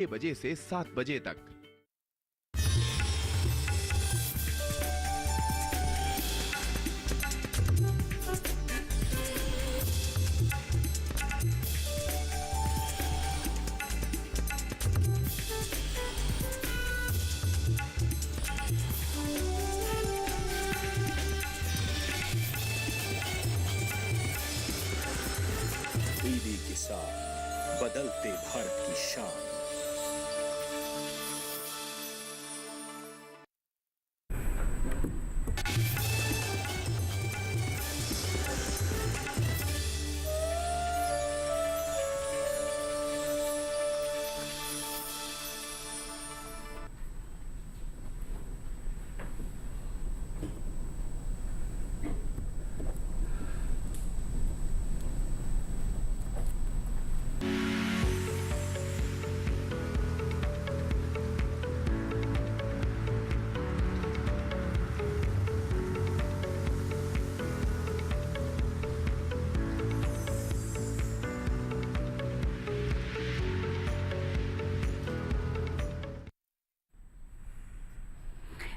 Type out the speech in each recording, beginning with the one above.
6 बजे से 7 बजे तक। टीवी के साथ बदलते भारत की शान।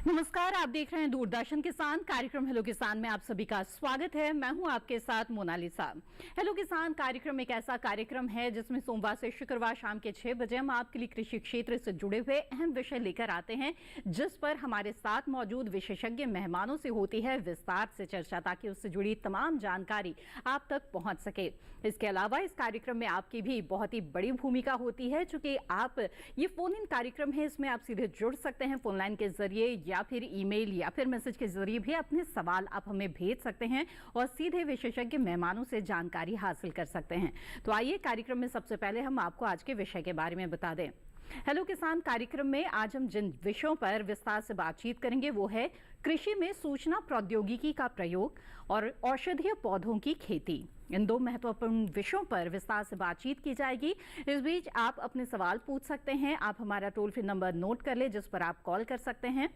नमस्कार, आप देख रहे हैं दूरदर्शन किसान। कार्यक्रम हेलो किसान में आप सभी का स्वागत है। मैं हूं आपके साथ मोनालिसा। हेलो किसान कार्यक्रम एक ऐसा कार्यक्रम है जिसमें सोमवार से शुक्रवार शाम के 6 बजे हम आपके लिए कृषि क्षेत्र से जुड़े हुए अहम विषय लेकर आते हैं, जिस पर हमारे साथ मौजूद विशेषज्ञ मेहमानों से होती है विस्तार से चर्चा, ताकि उससे जुड़ी तमाम जानकारी आप तक पहुंच सके। इसके अलावा इस कार्यक्रम में आपकी भी बहुत ही बड़ी भूमिका होती है, चूंकि आप ये फोन इन कार्यक्रम है, इसमें आप सीधे जुड़ सकते हैं फोन लाइन के जरिए या फिर ईमेल या फिर मैसेज के जरिए भी अपने सवाल आप हमें भेज सकते हैं और सीधे विशेषज्ञ मेहमानों से जानकारी हासिल कर सकते हैं। तो आइए कार्यक्रम में सबसे पहले हम आपको आज के विषय के बारे में बता दें। हेलो किसान कार्यक्रम में आज हम जिन विषयों पर विस्तार से बातचीत करेंगे वो है कृषि में सूचना प्रौद्योगिकी का प्रयोग और औषधीय पौधों की खेती। इन दो महत्वपूर्ण विषयों पर विस्तार से बातचीत की जाएगी। इस बीच आप अपने सवाल पूछ सकते हैं। आप हमारा टोल फ्री नंबर नोट कर ले, जिस पर आप कॉल कर सकते हैं।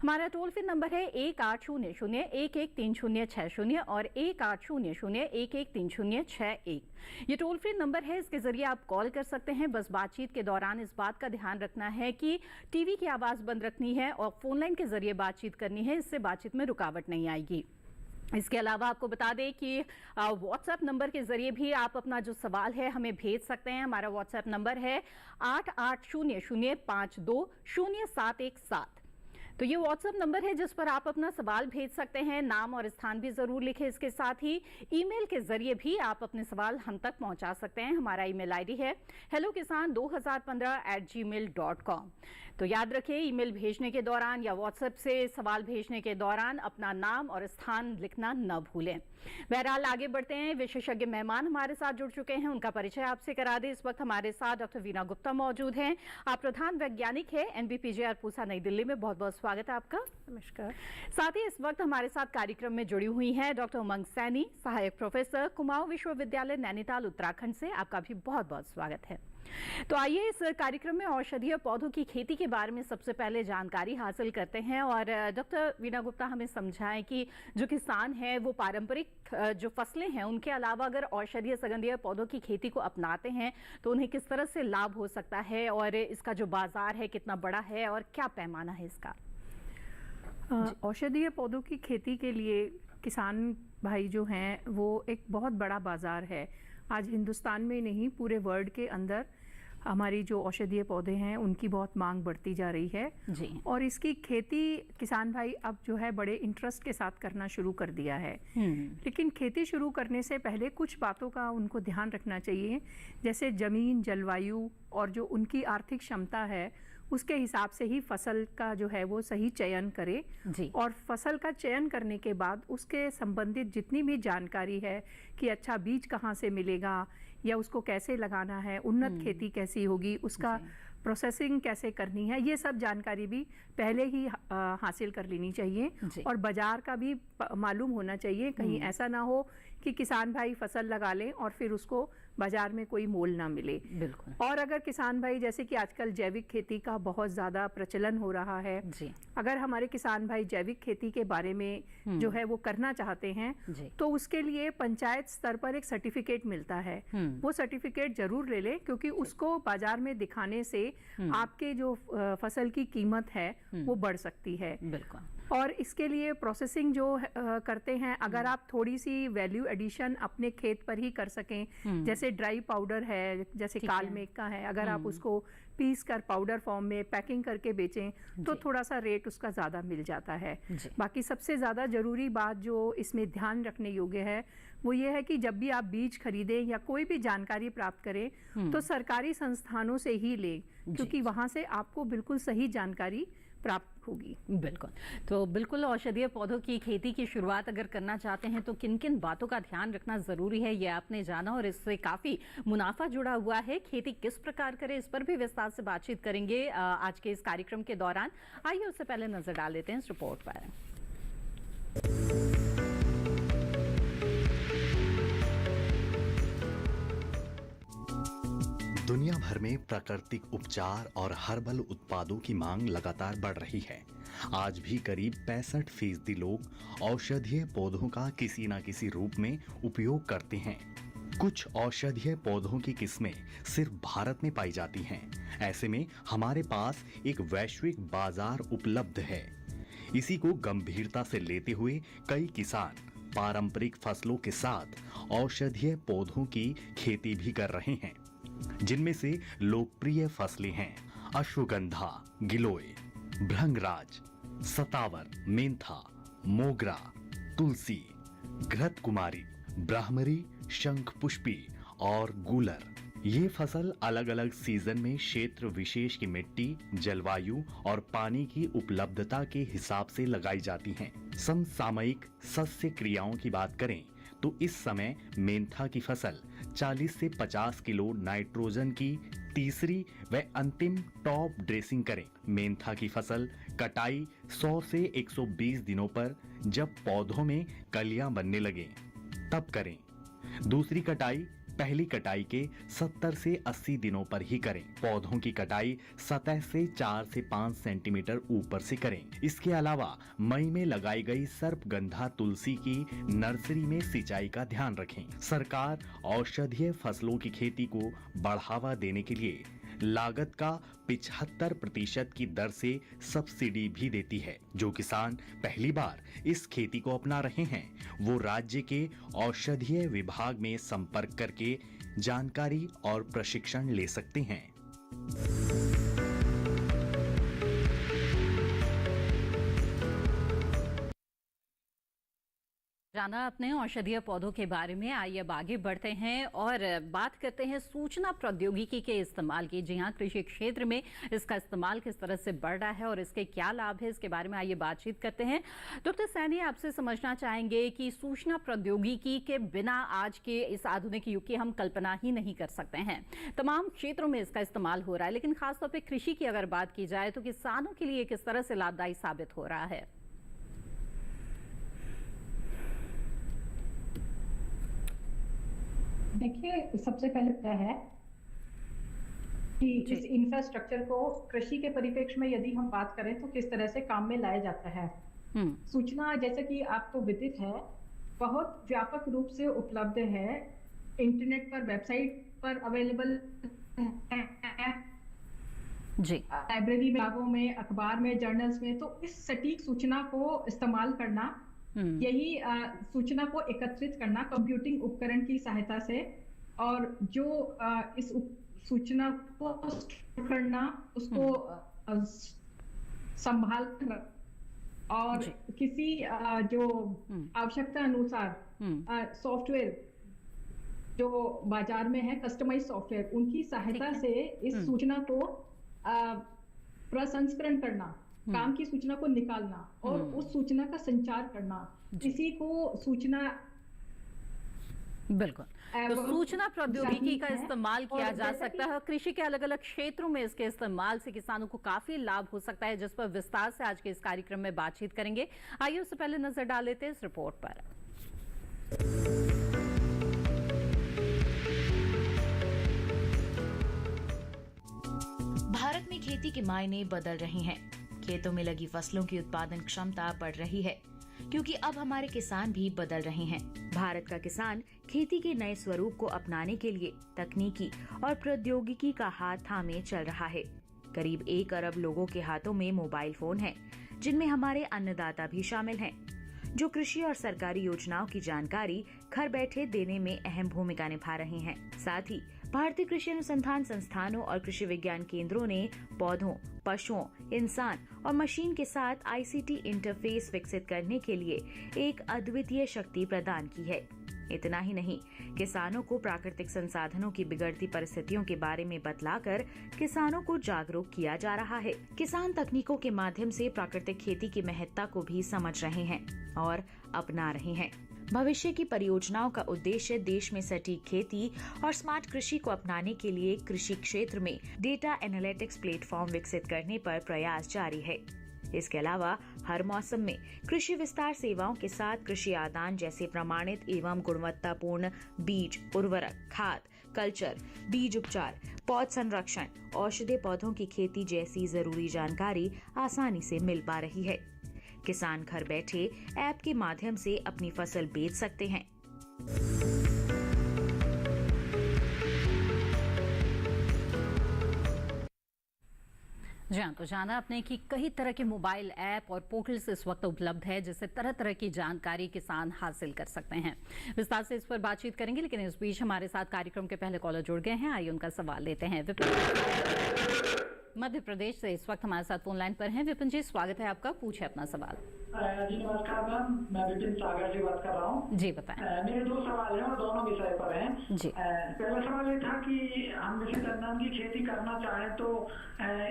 हमारा टोल फ्री नंबर है 1800-113060 और 1800-113061। ये टोल फ्री नंबर है, इसके जरिए आप कॉल कर सकते हैं। बस बातचीत के दौरान इस बात का ध्यान रखना है कि टीवी की आवाज बंद रखनी है और फोन लाइन के जरिए बातचीत करनी है, इससे बातचीत में रुकावट नहीं आएगी। इसके अलावा आपको बता दें कि व्हाट्सएप नंबर के जरिए भी आप अपना जो सवाल है हमें भेज सकते हैं। हमारा व्हाट्सएप नंबर है 8800520717। तो ये व्हाट्सएप नंबर है जिस पर आप अपना सवाल भेज सकते हैं। नाम और स्थान भी जरूर लिखें। इसके साथ ही ईमेल के जरिए भी आप अपने सवाल हम तक पहुंचा सकते हैं। हमारा ईमेल आईडी है hellokisan2015@gmail.com। तो याद रखें, ईमेल भेजने के दौरान या व्हाट्सएप से सवाल भेजने के दौरान अपना नाम और स्थान लिखना न भूलें। बहरहाल आगे बढ़ते हैं। विशेषज्ञ मेहमान हमारे साथ जुड़ चुके हैं, उनका परिचय आपसे करा दें। इस वक्त हमारे साथ डॉक्टर वीना गुप्ता मौजूद हैं। आप प्रधान वैज्ञानिक है NBPJR पूसा नई दिल्ली में। बहुत बहुत स्वागत है आपका। नमस्कार। साथ ही इस वक्त हमारे साथ कार्यक्रम में जुड़ी हुई हैं डॉक्टर उमंग सैनी, सहायक प्रोफेसर, कुमाऊं विश्वविद्यालय नैनीताल उत्तराखंड से। आपका भी बहुत बहुत स्वागत है। तो आइए इस कार्यक्रम में औषधीय पौधों की खेती के बारे में सबसे पहले जानकारी हासिल करते हैं। और डॉक्टर वीना गुप्ता हमें समझाएं कि जो किसान है वो पारंपरिक जो फसलें हैं उनके अलावा अगर औषधीय सगंधीय पौधों की खेती को अपनाते हैं तो उन्हें किस तरह से लाभ हो सकता है और इसका जो बाजार है कितना बड़ा है और क्या पैमाना है इसका। औषधीय पौधों की खेती के लिए किसान भाई जो हैं वो एक बहुत बड़ा बाजार है। आज हिंदुस्तान में नहीं, पूरे वर्ल्ड के अंदर हमारी जो औषधीय पौधे हैं उनकी बहुत मांग बढ़ती जा रही है जी। और इसकी खेती किसान भाई अब जो है बड़े इंटरेस्ट के साथ करना शुरू कर दिया है। लेकिन खेती शुरू करने से पहले कुछ बातों का उनको ध्यान रखना चाहिए, जैसे ज़मीन, जलवायु और जो उनकी आर्थिक क्षमता है उसके हिसाब से ही फसल का जो है वो सही चयन करे जी। और फसल का चयन करने के बाद उसके संबंधित जितनी भी जानकारी है कि अच्छा बीज कहाँ से मिलेगा या उसको कैसे लगाना है, उन्नत खेती कैसी होगी, उसका प्रोसेसिंग कैसे करनी है, ये सब जानकारी भी पहले ही हासिल कर लेनी चाहिए। और बाजार का भी मालूम होना चाहिए। कहीं ऐसा ना हो कि किसान भाई फसल लगा लें और फिर उसको बाजार में कोई मोल ना मिले। बिल्कुल। और अगर किसान भाई, जैसे कि आजकल जैविक खेती का बहुत ज़्यादा प्रचलन हो रहा है जी। अगर हमारे किसान भाई जैविक खेती के बारे में जो है वो करना चाहते हैं जी। तो उसके लिए पंचायत स्तर पर एक सर्टिफिकेट मिलता है। वो सर्टिफिकेट जरूर ले लें, क्योंकि उसको बाजार में दिखाने से आपके जो फसल की कीमत है वो बढ़ सकती है। बिल्कुल। और इसके लिए प्रोसेसिंग जो करते हैं, अगर आप थोड़ी सी वैल्यू एडिशन अपने खेत पर ही कर सकें, जैसे ड्राई पाउडर है, जैसे कालमेघ का है, अगर आप उसको पीस कर पाउडर फॉर्म में पैकिंग करके बेचें तो थोड़ा सा रेट उसका ज़्यादा मिल जाता है। बाकी सबसे ज़्यादा ज़रूरी बात जो इसमें ध्यान रखने योग्य है वो ये है कि जब भी आप बीज खरीदें या कोई भी जानकारी प्राप्त करें तो सरकारी संस्थानों से ही लें, क्योंकि वहाँ से आपको बिल्कुल सही जानकारी प्राप्त होगी। बिल्कुल। तो बिल्कुल औषधीय पौधों की खेती की शुरुआत अगर करना चाहते हैं तो किन किन बातों का ध्यान रखना जरूरी है, ये आपने जाना और इससे काफी मुनाफा जुड़ा हुआ है। खेती किस प्रकार करें, इस पर भी विस्तार से बातचीत करेंगे आज के इस कार्यक्रम के दौरान। आइए उससे पहले नजर डाल लेते हैं इस रिपोर्ट पर। दुनिया भर में प्राकृतिक उपचार और हर्बल उत्पादों की मांग लगातार बढ़ रही है। आज भी करीब 65% लोग औषधीय पौधों का किसी न किसी रूप में उपयोग करते हैं। कुछ औषधीय पौधों की किस्में सिर्फ भारत में पाई जाती हैं। ऐसे में हमारे पास एक वैश्विक बाजार उपलब्ध है। इसी को गंभीरता से लेते हुए कई किसान पारंपरिक फसलों के साथ औषधीय पौधों की खेती भी कर रहे हैं, जिनमें से लोकप्रिय फसलें हैं अश्वगंधा, गिलोय, भृंगराज, सतावर, मेंथा, मोगरा, तुलसी, घृतकुमारी, ब्राह्मरी, शंखपुष्पी और गूलर। ये फसल अलग अलग सीजन में क्षेत्र विशेष की मिट्टी, जलवायु और पानी की उपलब्धता के हिसाब से लगाई जाती हैं। समसामयिक सस्य क्रियाओं की बात करें तो इस समय मेंथा की फसल 40 से 50 किलो नाइट्रोजन की तीसरी व अंतिम टॉप ड्रेसिंग करें। मेंथा की फसल कटाई 100 से 120 दिनों पर जब पौधों में कलियां बनने लगे तब करें। दूसरी कटाई पहली कटाई के 70 से 80 दिनों पर ही करें। पौधों की कटाई सतह से 4 से 5 सेंटीमीटर ऊपर से करें। इसके अलावा मई में लगाई गई सर्पगंधा तुलसी की नर्सरी में सिंचाई का ध्यान रखें। सरकार औषधीय फसलों की खेती को बढ़ावा देने के लिए लागत का 75% की दर से सब्सिडी भी देती है। जो किसान पहली बार इस खेती को अपना रहे हैं वो राज्य के औषधीय विभाग में संपर्क करके जानकारी और प्रशिक्षण ले सकते हैं। जाना अपने औषधीय पौधों के बारे में। आइए अब आगे बढ़ते हैं और बात करते हैं सूचना प्रौद्योगिकी के इस्तेमाल की। जी हाँ, कृषि क्षेत्र में इसका इस्तेमाल किस तरह से बढ़ रहा है और इसके क्या लाभ है, इसके बारे में आइए बातचीत करते हैं। डॉक्टर सैनी, आपसे समझना चाहेंगे कि सूचना प्रौद्योगिकी के बिना आज के इस आधुनिक युग की हम कल्पना ही नहीं कर सकते हैं। तमाम क्षेत्रों में इसका इस्तेमाल हो रहा है, लेकिन खासतौर पर कृषि की अगर बात की जाए तो किसानों के लिए किस तरह से लाभदायी साबित हो रहा है? देखिए, सबसे पहले क्या है कि इस इंफ्रास्ट्रक्चर को कृषि के परिप्रेक्ष्य में यदि हम बात करें तो किस तरह से काम में लाया जाता है। सूचना, जैसा कि आपको विदित है, बहुत व्यापक रूप से उपलब्ध है। इंटरनेट पर, वेबसाइट पर अवेलेबल है जी, लाइब्रेरी में, किताबों में, अखबार में, जर्नल्स में। तो इस सटीक सूचना को इस्तेमाल करना, यही सूचना को एकत्रित करना कंप्यूटिंग उपकरण की सहायता से, और जो इस सूचना को करना, उसको संभाल कर और किसी जो आवश्यकता अनुसार सॉफ्टवेयर जो बाजार में है, कस्टमाइज सॉफ्टवेयर, उनकी सहायता से इस सूचना को प्रसंस्करण करना, काम की सूचना को निकालना और उस सूचना का संचार करना, इसी को सूचना। बिल्कुल, तो सूचना प्रौद्योगिकी का इस्तेमाल किया जा सकता है। कृषि के अलग अलग क्षेत्रों में इसके इस्तेमाल से किसानों को काफी लाभ हो सकता है, जिस पर विस्तार से आज के इस कार्यक्रम में बातचीत करेंगे। आइए उससे पहले नजर डाल लेते हैं इस रिपोर्ट पर। खेती के मायने बदल रहे हैं। खेतों में लगी फसलों की उत्पादन क्षमता बढ़ रही है, क्योंकि अब हमारे किसान भी बदल रहे हैं। भारत का किसान खेती के नए स्वरूप को अपनाने के लिए तकनीकी और प्रौद्योगिकी का हाथ थामे चल रहा है। करीब 1 अरब लोगों के हाथों में मोबाइल फोन है, जिनमें हमारे अन्नदाता भी शामिल हैं, जो कृषि और सरकारी योजनाओं की जानकारी घर बैठे देने में अहम भूमिका निभा रहे हैं। साथ ही भारतीय कृषि अनुसंधान संस्थानों और कृषि विज्ञान केंद्रों ने पौधों, पशुओं, इंसान और मशीन के साथ आईसीटी इंटरफेस विकसित करने के लिए एक अद्वितीय शक्ति प्रदान की है। इतना ही नहीं, किसानों को प्राकृतिक संसाधनों की बिगड़ती परिस्थितियों के बारे में बतलाकर किसानों को जागरूक किया जा रहा है। किसान तकनीकों के माध्यम से प्राकृतिक खेती की महत्ता को भी समझ रहे हैं और अपना रहे हैं। भविष्य की परियोजनाओं का उद्देश्य देश में सटीक खेती और स्मार्ट कृषि को अपनाने के लिए कृषि क्षेत्र में डेटा एनालिटिक्स प्लेटफॉर्म विकसित करने पर प्रयास जारी है। इसके अलावा हर मौसम में कृषि विस्तार सेवाओं के साथ कृषि आदान जैसे प्रमाणित एवं गुणवत्तापूर्ण बीज, उर्वरक, खाद, कल्चर, बीज उपचार, पौध संरक्षण, औषधीय पौधों की खेती जैसी जरूरी जानकारी आसानी से मिल पा रही है। किसान घर बैठे ऐप के माध्यम से अपनी फसल बेच सकते हैं। जी हाँ, तो जाना आपने कि कई तरह के मोबाइल ऐप और पोर्टल्स इस वक्त उपलब्ध है, जिससे तरह तरह की जानकारी किसान हासिल कर सकते हैं। विस्तार से इस पर बातचीत करेंगे, लेकिन इस बीच हमारे साथ कार्यक्रम के पहले कॉलर जुड़ गए हैं। आइए उनका सवाल लेते हैं। मध्य प्रदेश से इस वक्त हमारे साथ फोन लाइन पर हैं। विपिन जी, स्वागत है आपका, पूछे अपना सवाल। जी नमस्कार मैम, मैं विपिन सागर से बात कर रहा हूँ। जी बताएं। मेरे 2 सवाल हैं और दोनों विषय पर हैं। जी। पहला सवाल ये था कि हम जैसे चंदन की खेती करना चाहें तो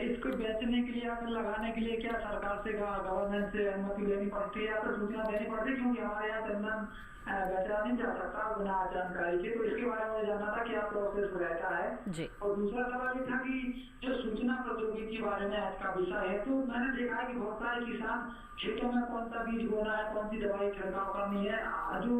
इसको बेचने के लिए या फिर लगाने के लिए क्या सरकार से गवर्नमेंट से अनुमति लेनी पड़ती है या फिर सूचना देनी पड़ती है, क्योंकि हमारे यहाँ चंदन बेचा नहीं जा सकता बिना जानकारी के, तो इसके बारे में जानना था क्या प्रोसेस रहता है। जी। और दूसरा सवाल ये था कि जो सूचना प्रौद्योगिकी के बारे में आज का विषय है, तो मैंने देखा है कि बहुत सारे किसान खेतों में कौन सा बीज बोना है, कौन सी दवाई छिड़काव करनी है, जो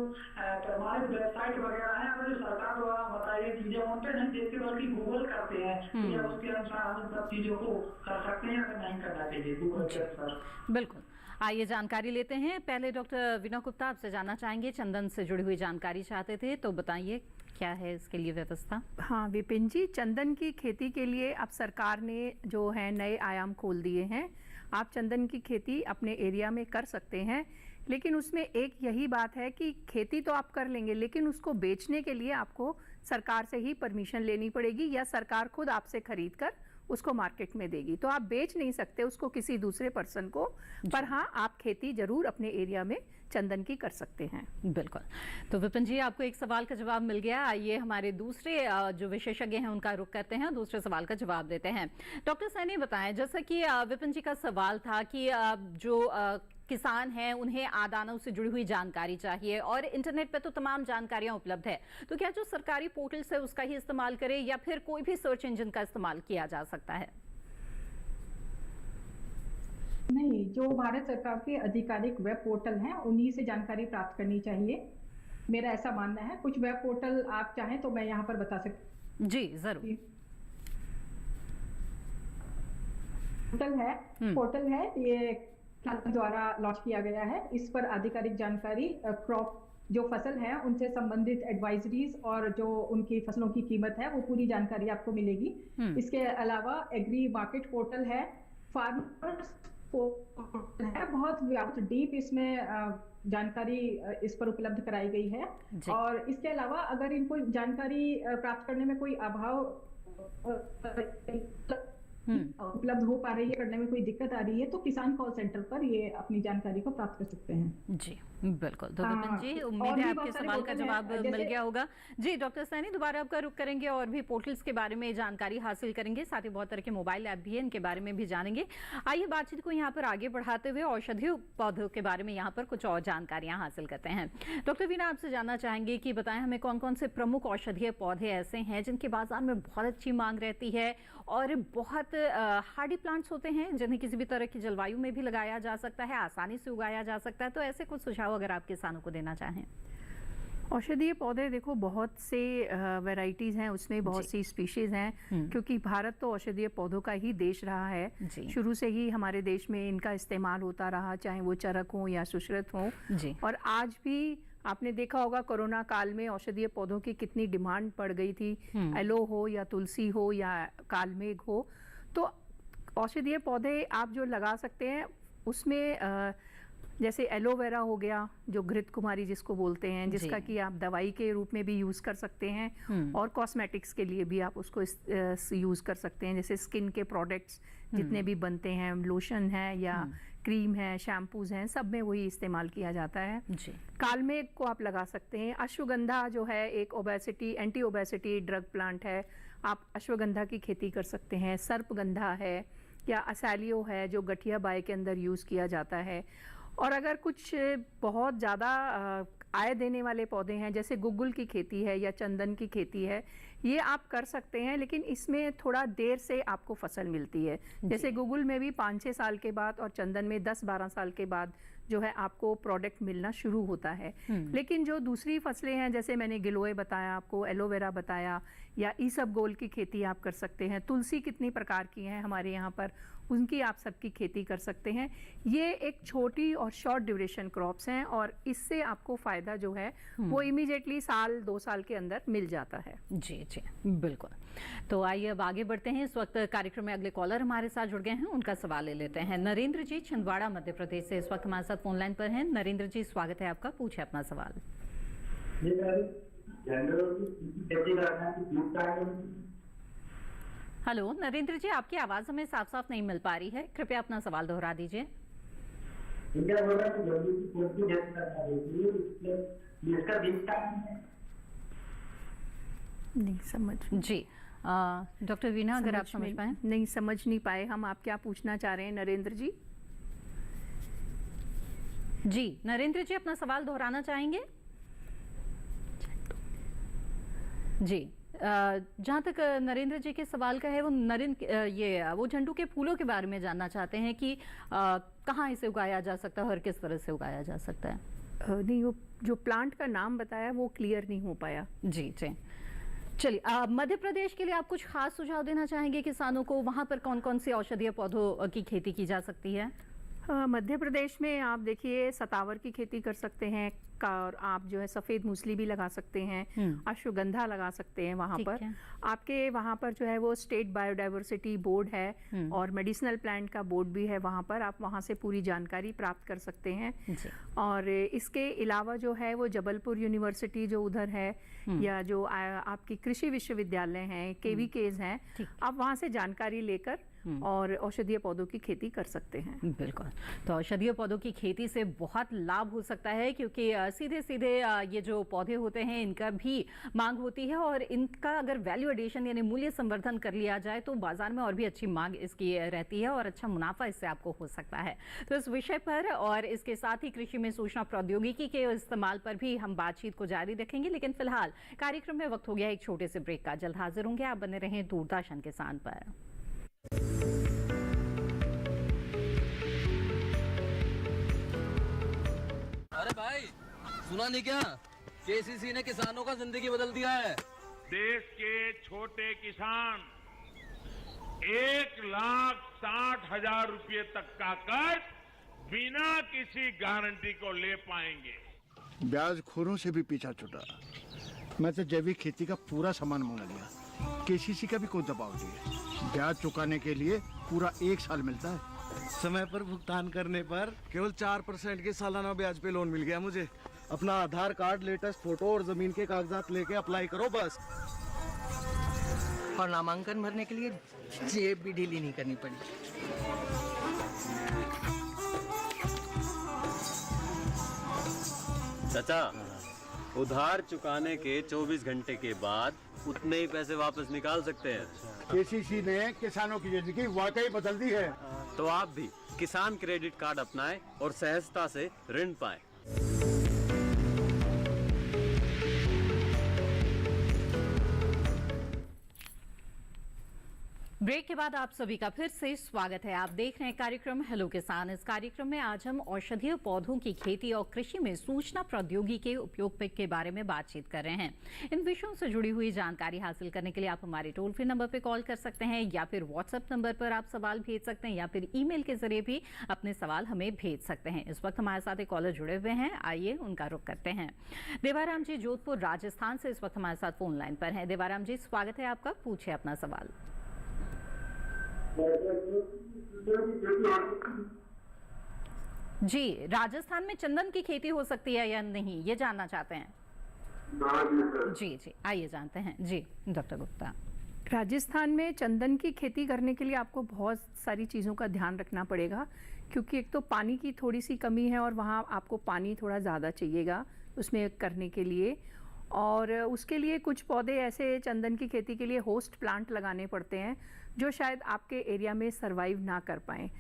प्रमाणित वेबसाइट वगैरह है, अगर जो सरकार द्वारा बताई गई चीजें उन पे नहीं देखते बल्कि गूगल करते हैं, या उसके अनुसार हम इन सब चीजों को कर सकते हैं या नहीं करना चाहिए गूगल के अनुसार। बिल्कुल, आइए जानकारी लेते हैं। पहले डॉक्टर विनय गुप्ता आपसे जानना चाहेंगे, चंदन से जुड़ी हुई जानकारी चाहते थे, तो बताइए क्या है इसके लिए व्यवस्था। हाँ विपिन जी, चंदन की खेती के लिए अब सरकार ने जो है नए आयाम खोल दिए हैं। आप चंदन की खेती अपने एरिया में कर सकते हैं, लेकिन उसमें एक यही बात है कि खेती तो आप कर लेंगे, लेकिन उसको बेचने के लिए आपको सरकार से ही परमिशन लेनी पड़ेगी, या सरकार खुद आपसे खरीद कर उसको मार्केट में देगी। तो आप बेच नहीं सकते उसको किसी दूसरे पर्सन को, पर हाँ आप खेती जरूर अपने एरिया में चंदन की कर सकते हैं। बिल्कुल, तो विपिन जी आपको एक सवाल का जवाब मिल गया। आइए हमारे दूसरे जो विशेषज्ञ हैं उनका रुख करते हैं, दूसरे सवाल का जवाब देते हैं। डॉक्टर सैनी बताएं, जैसा कि विपिन जी का सवाल था कि जो किसान हैं उन्हें आदानों से जुड़ी हुई जानकारी चाहिए और इंटरनेट पे तो तमाम जानकारियां उपलब्ध है, तो क्या जो सरकारी पोर्टल्स है उसका ही इस्तेमाल करें या फिर कोई भी सर्च इंजन का इस्तेमाल किया जा सकता है? नहीं, जो भारत सरकार के आधिकारिक वेब पोर्टल हैं उन्हीं से जानकारी प्राप्त करनी चाहिए, मेरा ऐसा मानना है। कुछ वेब पोर्टल आप चाहें तो मैं यहाँ पर बता सकती। जी जरूर। पोर्टल है ये द्वारा लॉन्च किया गया है। इस पर आधिकारिक जानकारी, क्रॉप जो फसल है उनसे संबंधित एडवाइजरीज और जो उनकी फसलों की कीमत है वो पूरी जानकारी आपको मिलेगी। इसके अलावा एग्री मार्केट पोर्टल है, फार्मर्स पोर्टल है, बहुत डीप इसमें जानकारी इस पर उपलब्ध कराई गई है। और इसके अलावा अगर इनको जानकारी प्राप्त करने में कोई अभाव उपलब्ध हो पा रही है, करने में कोई दिक्कत आ रही है, तो किसान कॉल सेंटर पर ये अपनी जानकारी को प्राप्त कर सकते हैं। जी बिल्कुल। तो विपिन जी उम्मीद है आपके सवाल का जवाब मिल गया होगा। जी डॉक्टर सैनी दोबारा आपका रुख करेंगे और भी पोर्टल्स के बारे में जानकारी हासिल करेंगे, साथ ही बहुत तरह के मोबाइल ऐप भी है, इनके बारे में भी जानेंगे। आइए बातचीत को यहाँ पर आगे बढ़ाते हुए औषधीय पौधों के बारे में यहाँ पर कुछ और जानकारियां हासिल करते हैं। डॉक्टर वीना आपसे जानना चाहेंगे कि बताएं हमें कौन कौन से प्रमुख औषधीय पौधे ऐसे हैं जिनके बाजार में बहुत अच्छी मांग रहती है और बहुत हार्डी प्लांट्स होते हैं जिन्हें किसी भी तरह की जलवायु में भी लगाया जा सकता है, आसानी से उगाया जा सकता है, तो ऐसे कुछ सुझाव अगर आप किसानों को देना चाहें। औषधीय पौधे देखो बहुत से वैरायटीज हैं, उसमें बहुत सी स्पीशीज हैं, क्योंकि भारत तो औषधीय पौधों का ही देश रहा है। शुरू से ही हमारे देश में इनका इस्तेमाल होता रहा, चाहे वो चरक हो या सुश्रुत हो। और आज भी आपने देखा होगा कोरोना काल में औषधीय पौधों की कितनी डिमांड बढ़ गई थी, एलो हो या तुलसी हो या कालमेघ हो। तो औषधीय पौधे आप जो लगा सकते हैं उसमें जैसे एलोवेरा हो गया, जो घृत कुमारी जिसको बोलते हैं, जिसका कि आप दवाई के रूप में भी यूज़ कर सकते हैं और कॉस्मेटिक्स के लिए भी आप उसको यूज़ कर सकते हैं। जैसे स्किन के प्रोडक्ट्स जितने भी बनते हैं, लोशन है या क्रीम है, शैम्पूज हैं, सब में वही इस्तेमाल किया जाता है। कालमेघ को आप लगा सकते हैं। अश्वगंधा जो है एक obesity, anti obesity drug plant है, आप अश्वगंधा की खेती कर सकते हैं। सर्पगंधा है या असैलियो है जो गठिया बाय के अंदर यूज़ किया जाता है। और अगर कुछ बहुत ज़्यादा आय देने वाले पौधे हैं, जैसे गुग्गुल की खेती है या चंदन की खेती है, ये आप कर सकते हैं, लेकिन इसमें थोड़ा देर से आपको फसल मिलती है। जैसे गुग्गुल में भी 5-6 साल के बाद और चंदन में 10-12 साल के बाद जो है आपको प्रोडक्ट मिलना शुरू होता है। लेकिन जो दूसरी फसलें हैं, जैसे मैंने गिलोय बताया आपको, एलोवेरा बताया, या ईसबगोल की खेती आप कर सकते हैं। तुलसी कितनी प्रकार की हैं हमारे यहाँ पर, उनकी आप सबकी खेती कर सकते हैं। ये एक छोटी और शॉर्ट ड्यूरेशन क्रॉप्स हैं और इससे आपको फ़ायदा जो है वो इमीडिएटली 1-2 साल के अंदर मिल जाता है। जी जी बिल्कुल। तो आइए अब आगे बढ़ते हैं। इस वक्त कार्यक्रम में अगले कॉलर हमारे साथ जुड़ गए हैं, उनका सवाल ले लेते हैं। नरेंद्र जी छिंदवाड़ा मध्य प्रदेश से इस वक्त हमारे साथ फोन लाइन पर हैं। नरेंद्र जी स्वागत है आपका, पूछे अपना सवाल। हेलो नरेंद्र जी, आपकी आवाज हमें साफ साफ नहीं मिल पा रही है, कृपया अपना सवाल दोहरा दीजिए। नहीं समझ जी डॉक्टर वीना, अगर आप समझ पाए। नहीं समझ नहीं पाए हम, आप क्या पूछना चाह रहे हैं नरेंद्र जी? जी नरेंद्र जी अपना सवाल दोहराना चाहेंगे? जी जहाँ तक नरेंद्र जी के सवाल का है, वो वो झंडू के फूलों के बारे में जानना चाहते हैं कि कहाँ इसे उगाया जा सकता है और किस तरह से उगाया जा सकता है। नहीं, वो जो प्लांट का नाम बताया वो क्लियर नहीं हो पाया। जी जी चलिए, मध्य प्रदेश के लिए आप कुछ खास सुझाव देना चाहेंगे किसानों को? वहाँ पर कौन कौन से औषधीय पौधों की खेती की जा सकती है? मध्य प्रदेश में आप देखिए सतावर की खेती कर सकते हैं, और आप जो है सफ़ेद मूसली भी लगा सकते हैं, अश्वगंधा लगा सकते हैं वहाँ पर। आपके वहाँ पर जो है वो स्टेट बायोडाइवर्सिटी बोर्ड है और मेडिसिनल प्लांट का बोर्ड भी है वहाँ पर, आप वहाँ से पूरी जानकारी प्राप्त कर सकते हैं। और इसके अलावा जो है वो जबलपुर यूनिवर्सिटी जो उधर है, या जो आपकी कृषि विश्वविद्यालय हैं, KVKs हैं, आप वहाँ से जानकारी लेकर और औषधीय पौधों की खेती कर सकते हैं। बिल्कुल, तो औषधीय पौधों की खेती से बहुत लाभ हो सकता है, क्योंकि सीधे सीधे ये जो पौधे होते हैं इनका भी मांग होती है, और इनका अगर वैल्यू एडिशन यानी मूल्य संवर्धन कर लिया जाए तो बाजार में और भी अच्छी मांग इसकी रहती है और अच्छा मुनाफा इससे आपको हो सकता है। तो इस विषय पर और इसके साथ ही कृषि में सूचना प्रौद्योगिकी के इस्तेमाल पर भी हम बातचीत को जारी रखेंगे, लेकिन फिलहाल कार्यक्रम में वक्त हो गया एक छोटे से ब्रेक का। जल्द हाजिर होंगे, आप बने रहें दूरदर्शन किसान पर। अरे भाई सुना नहीं क्या, KCC ने किसानों का जिंदगी बदल दिया है। देश के छोटे किसान 1,60,000 रुपए तक का कर्ज बिना किसी गारंटी को ले पाएंगे। ब्याज खोरों से भी पीछा छुटा। मैं तो जैविक खेती का पूरा सामान मंगा लिया, KCC का भी कोई दबाव नहीं है। ब्याज चुकाने के लिए पूरा 1 साल मिलता है। समय पर भुगतान करने पर केवल 4% के सालाना ब्याज पे लोन मिल गया मुझे। अपना आधार कार्ड, लेटेस्ट फोटो और जमीन के कागजात लेके अप्लाई करो बस। और नामांकन भरने के लिए जेब भी ढीली नहीं करनी पड़ी। चाचा, उधार चुकाने के 24 घंटे के बाद उतने ही पैसे वापस निकाल सकते हैं। KCC ने किसानों की जिंदगी वाकई बदल दी है। तो आप भी किसान क्रेडिट कार्ड अपनाएं और सहजता से ऋण पाएं। ब्रेक के बाद आप सभी का फिर से स्वागत है। आप देख रहे हैं कार्यक्रम हेलो किसान। इस कार्यक्रम में आज हम औषधीय पौधों की खेती और कृषि में सूचना प्रौद्योगिकी के उपयोग के बारे में बातचीत कर रहे हैं। इन विषयों से जुड़ी हुई जानकारी हासिल करने के लिए आप हमारे टोल फ्री नंबर पर कॉल कर सकते हैं या फिर व्हाट्सएप नंबर पर आप सवाल भेज सकते हैं या फिर ईमेल के जरिए भी अपने सवाल हमें भेज सकते हैं। इस वक्त हमारे साथ एक कॉलर जुड़े हुए हैं, आइए उनका रुख करते हैं। देवाराम जी जोधपुर राजस्थान से इस वक्त हमारे साथ फोन लाइन पर हैं। देवाराम जी स्वागत है आपका, पूछे अपना सवाल। जी, राजस्थान में चंदन की खेती हो सकती है या नहीं, ये जानना चाहते हैं। जी जी, आइए जानते हैं। जी डॉक्टर गुप्ता। राजस्थान में चंदन की खेती करने के लिए आपको बहुत सारी चीज़ों का ध्यान रखना पड़ेगा, क्योंकि एक तो पानी की थोड़ी सी कमी है और वहाँ आपको पानी थोड़ा ज़्यादा चाहिएगा उसमें करने के लिए। और उसके लिए कुछ पौधे ऐसे चंदन की खेती के लिए होस्ट प्लांट लगाने पड़ते हैं जो शायद आपके एरिया में सरवाइव ना कर पाएँ।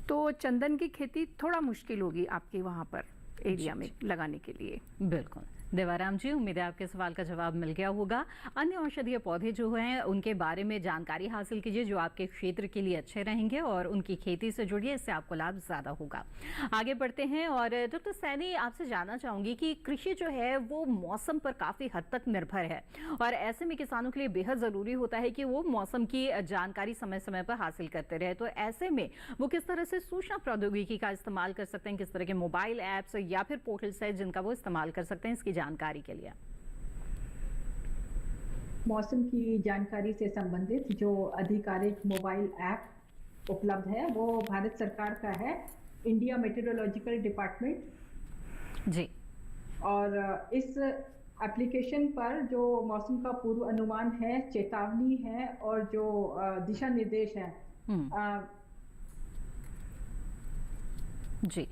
तो चंदन की खेती थोड़ा मुश्किल होगी आपके वहाँ पर एरिया में लगाने के लिए। बिल्कुल देवाराम जी, उम्मीद है आपके सवाल का जवाब मिल गया होगा। अन्य औषधीय पौधे जो हैं उनके बारे में जानकारी हासिल कीजिए जो आपके क्षेत्र के लिए अच्छे रहेंगे और उनकी खेती से जुड़िए, इससे आपको लाभ ज़्यादा होगा। आगे बढ़ते हैं और डॉक्टर सैनी आपसे जानना चाहूँगी कि कृषि जो है वो मौसम पर काफ़ी हद तक निर्भर है और ऐसे में किसानों के लिए बेहद ज़रूरी होता है कि वो मौसम की जानकारी समय समय पर हासिल करते रहे। तो ऐसे में वो किस तरह से सूचना प्रौद्योगिकी का इस्तेमाल कर सकते हैं, किस तरह के मोबाइल ऐप्स या फिर पोर्टल्स है जिनका वो इस्तेमाल कर सकते हैं इसकी जानकारी के लिए? मौसम की जानकारी से संबंधित जो आधिकारिक मोबाइल ऐप उपलब्ध है वो भारत सरकार का है, इंडिया मेट्रोलॉजिकल डिपार्टमेंट जी। और इस एप्लीकेशन पर जो मौसम का पूर्व अनुमान है, चेतावनी है और जो दिशा निर्देश है जी,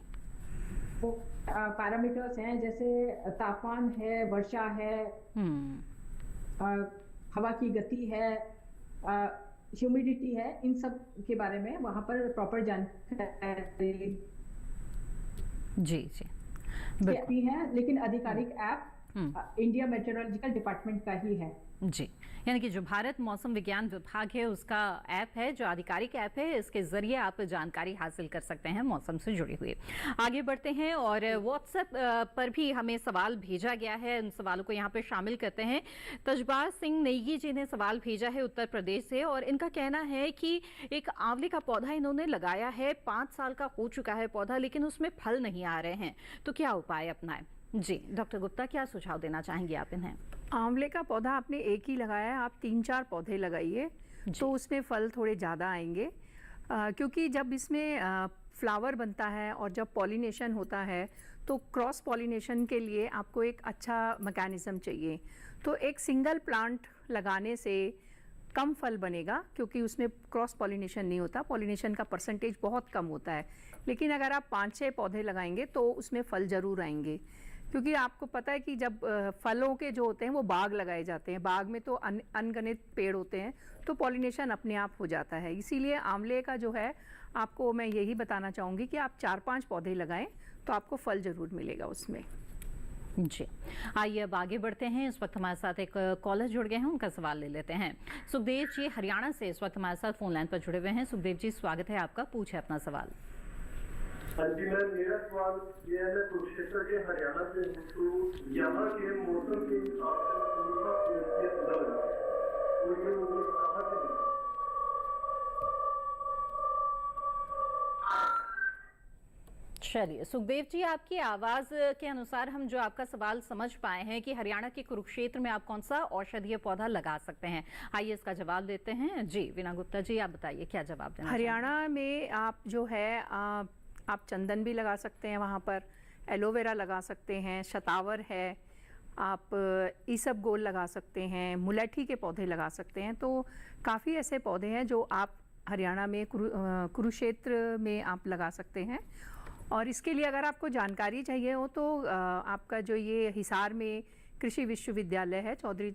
वो पैरामीटर्स हैं जैसे तापमान है, वर्षा है, हवा की गति है, ह्यूमिडिटी है, इन सब के बारे में वहाँ पर प्रॉपर जानकारी जी जी भी है। लेकिन आधिकारिक ऐप इंडिया मेट्रोलॉजिकल डिपार्टमेंट का ही है जी, यानी कि जो भारत मौसम विज्ञान विभाग है उसका ऐप है, जो आधिकारिक ऐप है, इसके जरिए आप जानकारी हासिल कर सकते हैं मौसम से जुड़ी हुई। आगे बढ़ते हैं और व्हाट्सएप पर भी हमें सवाल भेजा गया है, उन सवालों को यहाँ पे शामिल करते हैं। तजबार सिंह नेगी जी ने सवाल भेजा है उत्तर प्रदेश से और इनका कहना है कि एक आंवले का पौधा इन्होंने लगाया है, 5 साल का हो चुका है पौधा, लेकिन उसमें फल नहीं आ रहे हैं, तो क्या उपाय अपनाएं? जी डॉक्टर गुप्ता, क्या सुझाव देना चाहेंगे आप इन्हें? आंवले का पौधा आपने एक ही लगाया है, आप 3-4 पौधे लगाइए तो उसमें फल थोड़े ज़्यादा आएंगे, क्योंकि जब इसमें फ्लावर बनता है और जब पॉलिनेशन होता है तो क्रॉस पॉलिनेशन के लिए आपको एक अच्छा मैकेनिज्म चाहिए। तो एक सिंगल प्लांट लगाने से कम फल बनेगा क्योंकि उसमें क्रॉस पॉलिनेशन नहीं होता, पॉलिनेशन का परसेंटेज बहुत कम होता है। लेकिन अगर आप 5-6 पौधे लगाएंगे तो उसमें फल ज़रूर आएंगे, क्योंकि आपको पता है कि जब फलों के जो होते हैं वो बाग लगाए जाते हैं, बाग में तो अनगिनत पेड़ होते हैं तो पॉलिनेशन अपने आप हो जाता है। इसीलिए आंवले का जो है आपको मैं यही बताना चाहूँगी कि आप 4-5 पौधे लगाएं तो आपको फल ज़रूर मिलेगा उसमें जी। आइए अब आगे बढ़ते हैं। इस वक्त हमारे साथ एक कॉलर जुड़ गए हैं, उनका सवाल ले लेते हैं। सुखदेव जी हरियाणा से इस वक्त हमारे साथ फोन लाइन पर जुड़े हुए हैं। सुखदेव जी स्वागत है आपका, पूछे अपना सवाल। हाँ जी मैम, मेरा सवाल ये है, मैं कुरुक्षेत्र के हरियाणा से हूँ, तो यहाँ के मौसम के हिसाब से चलिए सुखदेव जी, आपकी आवाज के अनुसार हम जो आपका सवाल समझ पाए हैं कि हरियाणा के कुरुक्षेत्र में आप कौन सा औषधीय पौधा लगा सकते हैं, आइए इसका जवाब देते हैं। जी वीना गुप्ता जी, आप बताइए क्या जवाब देना। हरियाणा में आप जो है आप चंदन भी लगा सकते हैं, वहाँ पर एलोवेरा लगा सकते हैं, शतावर है, आप ईसबगोल लगा सकते हैं, मुलेठी के पौधे लगा सकते हैं। तो काफ़ी ऐसे पौधे हैं जो आप हरियाणा में कुरुक्षेत्र में आप लगा सकते हैं। और इसके लिए अगर आपको जानकारी चाहिए हो तो आपका जो ये हिसार में कृषि विश्वविद्यालय है चौधरी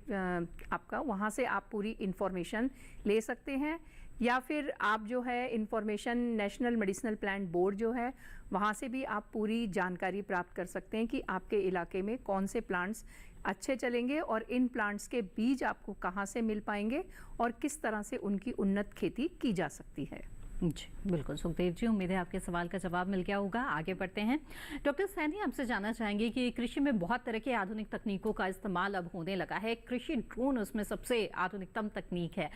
आपका, वहाँ से आप पूरी इन्फॉर्मेशन ले सकते हैं या फिर आप जो है information national medicinal plant board जो है वहाँ से भी आप पूरी जानकारी प्राप्त कर सकते हैं कि आपके इलाके में कौन से प्लांट्स अच्छे चलेंगे और इन प्लांट्स के बीज आपको कहाँ से मिल पाएंगे और किस तरह से उनकी उन्नत खेती की जा सकती है। जी बिल्कुल सुखदेव जी, उम्मीद है आपके सवाल का जवाब मिल गया होगा। आगे बढ़ते हैं। डॉक्टर सैनी, आपसे जानना चाहेंगे कि कृषि में बहुत तरह के आधुनिक तकनीकों का इस्तेमाल अब होने लगा है। कृषि ड्रोन उसमें सबसे आधुनिकतम तकनीक है।